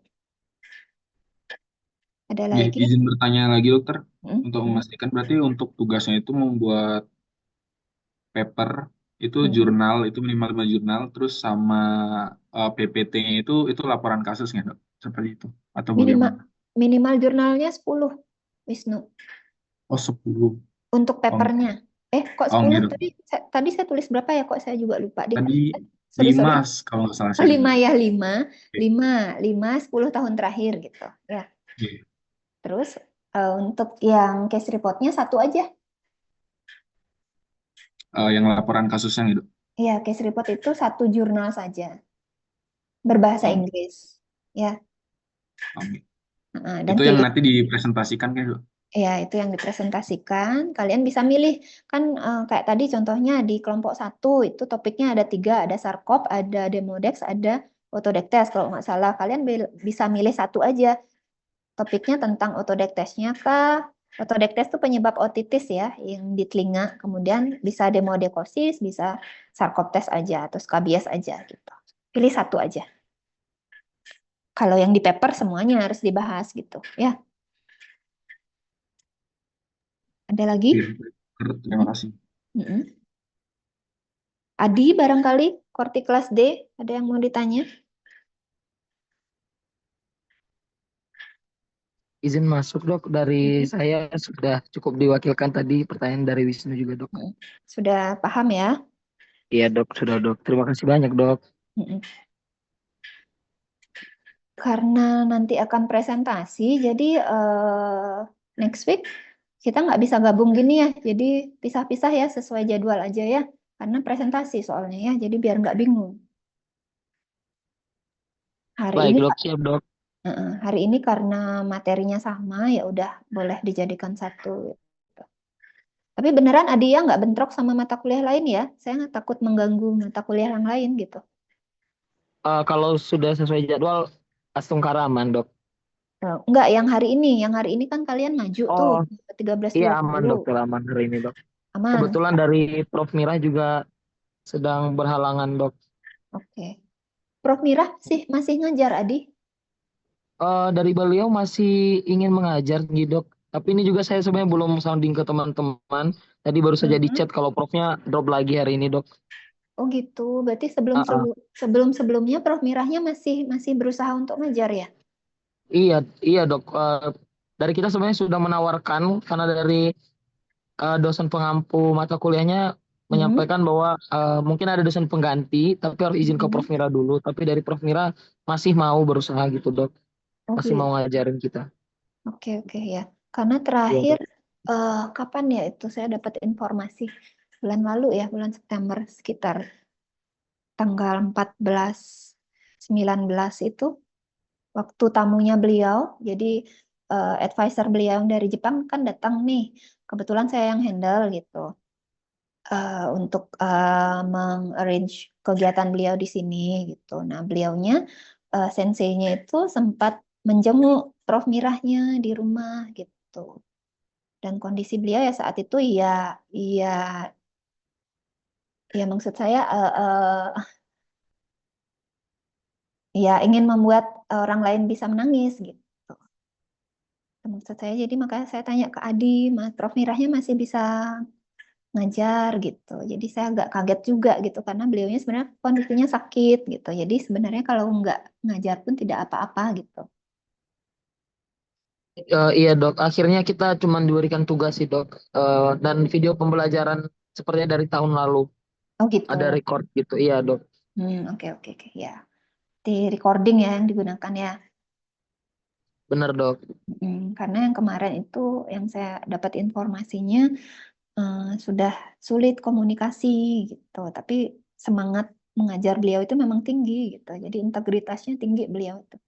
Ada lagi? Izin bertanya lagi, dokter. Untuk memastikan, berarti untuk tugasnya itu membuat paper, itu jurnal, itu minimal 5 jurnal, terus sama PPT-nya itu laporan kasus nggak, dok? Seperti itu? Atau bagaimana? Minimal jurnalnya 10, Wisnu. Oh, 10. Untuk papernya. Kok 10? Gitu. Tadi saya tulis berapa ya? Kok saya juga lupa deh. Tadi Sorry. 5 kalau nggak salah. 5 ya, 5. 10 tahun terakhir, gitu ya. Terus untuk yang case report-nya 1 aja. Yang laporan kasusnya gitu? Iya, case report itu 1 jurnal saja. Berbahasa Inggris. Ya. Dan itu yang nanti dipresentasikan kan, Dok? Ya, itu yang dipresentasikan. Kalian bisa milih, kan kayak tadi contohnya di kelompok 1 itu topiknya ada 3, ada sarkop, ada demodex, ada otodektes kalau nggak salah. Kalian bisa milih satu aja. Topiknya tentang otodektasnya kah? Otodektes itu penyebab otitis ya, yang di telinga. Kemudian bisa demodekosis, bisa sarkoptes aja, atau skabies aja gitu. Pilih satu aja. Kalau yang di paper semuanya harus dibahas gitu ya. Ada lagi? Terima kasih. Adi barangkali, Korti kelas D, ada yang mau ditanya? Izin masuk dok, dari saya sudah cukup diwakilkan tadi pertanyaan dari Wisnu juga dok. Sudah paham ya? Iya dok, sudah dok. Terima kasih banyak dok. Karena nanti akan presentasi, jadi next week kita nggak bisa gabung gini ya, jadi pisah-pisah ya sesuai jadwal aja ya, karena presentasi soalnya ya, jadi biar nggak bingung. Baik dok, siap dok. Hari ini karena materinya sama ya udah boleh dijadikan satu. Tapi beneran Adia nggak bentrok sama mata kuliah lain ya? Saya nggak takut mengganggu mata kuliah yang lain gitu. Kalau sudah sesuai jadwal, langsung aman dok. Enggak, yang hari ini kan kalian maju tuh 13.20. Iya aman dokter, aman hari ini dok. Aman. Kebetulan dari Prof Mira juga sedang berhalangan dok. Oke. Prof Mira sih masih ngajar Adi? Dari beliau masih ingin mengajar nih dok. Tapi ini juga saya sebenarnya belum sounding ke teman-teman. Tadi baru saja di chat kalau profnya drop lagi hari ini dok. Oh gitu, berarti sebelumnya Prof Mirahnya masih berusaha untuk ngajar ya? Iya dok. Dari kita sebenarnya sudah menawarkan karena dari dosen pengampu mata kuliahnya menyampaikan bahwa mungkin ada dosen pengganti, tapi harus izin ke Prof Mira dulu. Tapi dari Prof Mira masih mau berusaha gitu dok, masih mau ngajarin kita. Oke ya. Karena terakhir kapan ya itu saya dapat informasi bulan lalu ya, bulan September sekitar tanggal 14-19 itu waktu tamunya beliau, jadi advisor beliau yang dari Jepang kan datang nih, kebetulan saya yang handle gitu untuk meng-arrange kegiatan beliau di sini gitu. Nah beliaunya senseinya itu sempat menjenguk Prof Mirahnya di rumah gitu. Dan kondisi beliau ya saat itu ya maksud saya ya ingin membuat orang lain bisa menangis gitu. Maksud saya jadi makanya saya tanya ke Adi, Prof Mirahnya masih bisa ngajar gitu. Jadi saya agak kaget juga gitu karena beliaunya sebenarnya kondisinya sakit gitu. Jadi sebenarnya kalau nggak ngajar pun tidak apa-apa gitu. Iya dok, akhirnya kita cuma diberikan tugas sih dok, dan video pembelajaran sepertinya dari tahun lalu. Oh gitu. Ada record gitu, iya dok. Oke ya. Di recording ya yang digunakan ya. Benar dok. Karena yang kemarin itu yang saya dapat informasinya sudah sulit komunikasi gitu, tapi semangat mengajar beliau itu memang tinggi gitu. Jadi integritasnya tinggi beliau itu.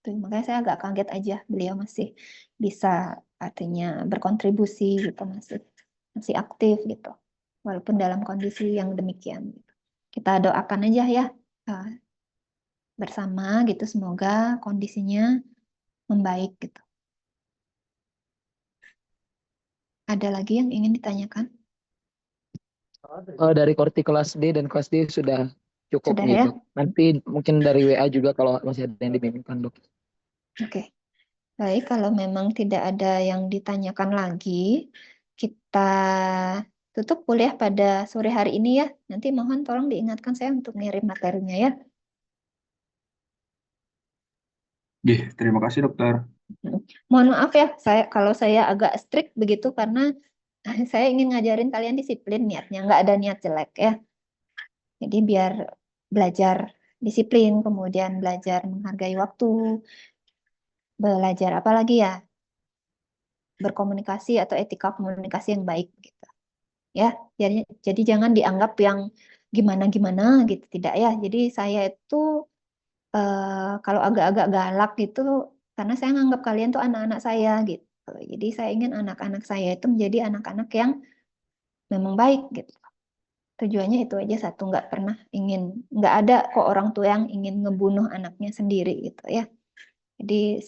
Makanya saya agak kaget aja beliau masih bisa artinya berkontribusi gitu, masih aktif gitu walaupun dalam kondisi yang demikian gitu. Kita doakan aja ya bersama gitu, semoga kondisinya membaik gitu. Ada lagi yang ingin ditanyakan? Dari Korti kelas D dan kelas D sudah cukup Sudah, nih ya? dok. Nanti mungkin dari WA juga kalau masih ada yang diminta dok. Oke. Baik, kalau memang tidak ada yang ditanyakan lagi, kita tutup kuliah pada sore hari ini ya. Nanti mohon tolong diingatkan saya untuk ngirim materinya ya. Terima kasih dokter. Mohon maaf ya, kalau saya agak strict begitu karena saya ingin ngajarin kalian disiplin niatnya, nggak ada niat jelek ya. Jadi biar belajar disiplin, kemudian belajar menghargai waktu, belajar apa lagi ya, berkomunikasi atau etika komunikasi yang baik gitu. Ya, jadi jangan dianggap yang gimana-gimana gitu, tidak ya. Jadi saya itu kalau agak-agak galak gitu, karena saya nganggap kalian tuh anak-anak saya gitu. Jadi saya ingin anak-anak saya itu menjadi anak-anak yang memang baik gitu. Tujuannya itu aja satu, nggak ada kok orang tua yang ingin ngebunuh anaknya sendiri gitu ya. Jadi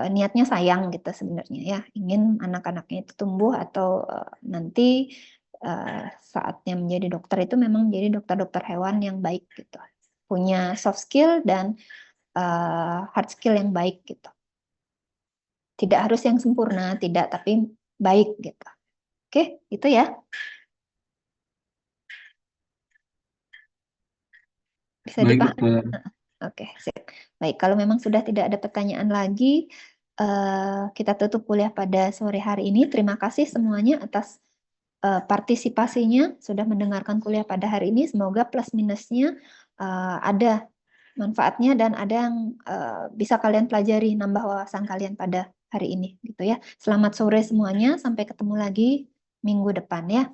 niatnya sayang gitu sebenarnya ya, ingin anak-anaknya itu tumbuh atau nanti saatnya menjadi dokter itu memang menjadi dokter-dokter hewan yang baik gitu, punya soft skill dan hard skill yang baik gitu. Tidak harus yang sempurna, tidak, tapi baik gitu. Oke, itu ya. Bisa Baik, dipahami? dokter. Oke, sip. Baik, kalau memang sudah tidak ada pertanyaan lagi, kita tutup kuliah pada sore hari ini. Terima kasih semuanya atas partisipasinya, sudah mendengarkan kuliah pada hari ini. Semoga plus minusnya ada manfaatnya dan ada yang bisa kalian pelajari, nambah wawasan kalian pada hari ini, gitu ya. Selamat sore semuanya, sampai ketemu lagi minggu depan ya.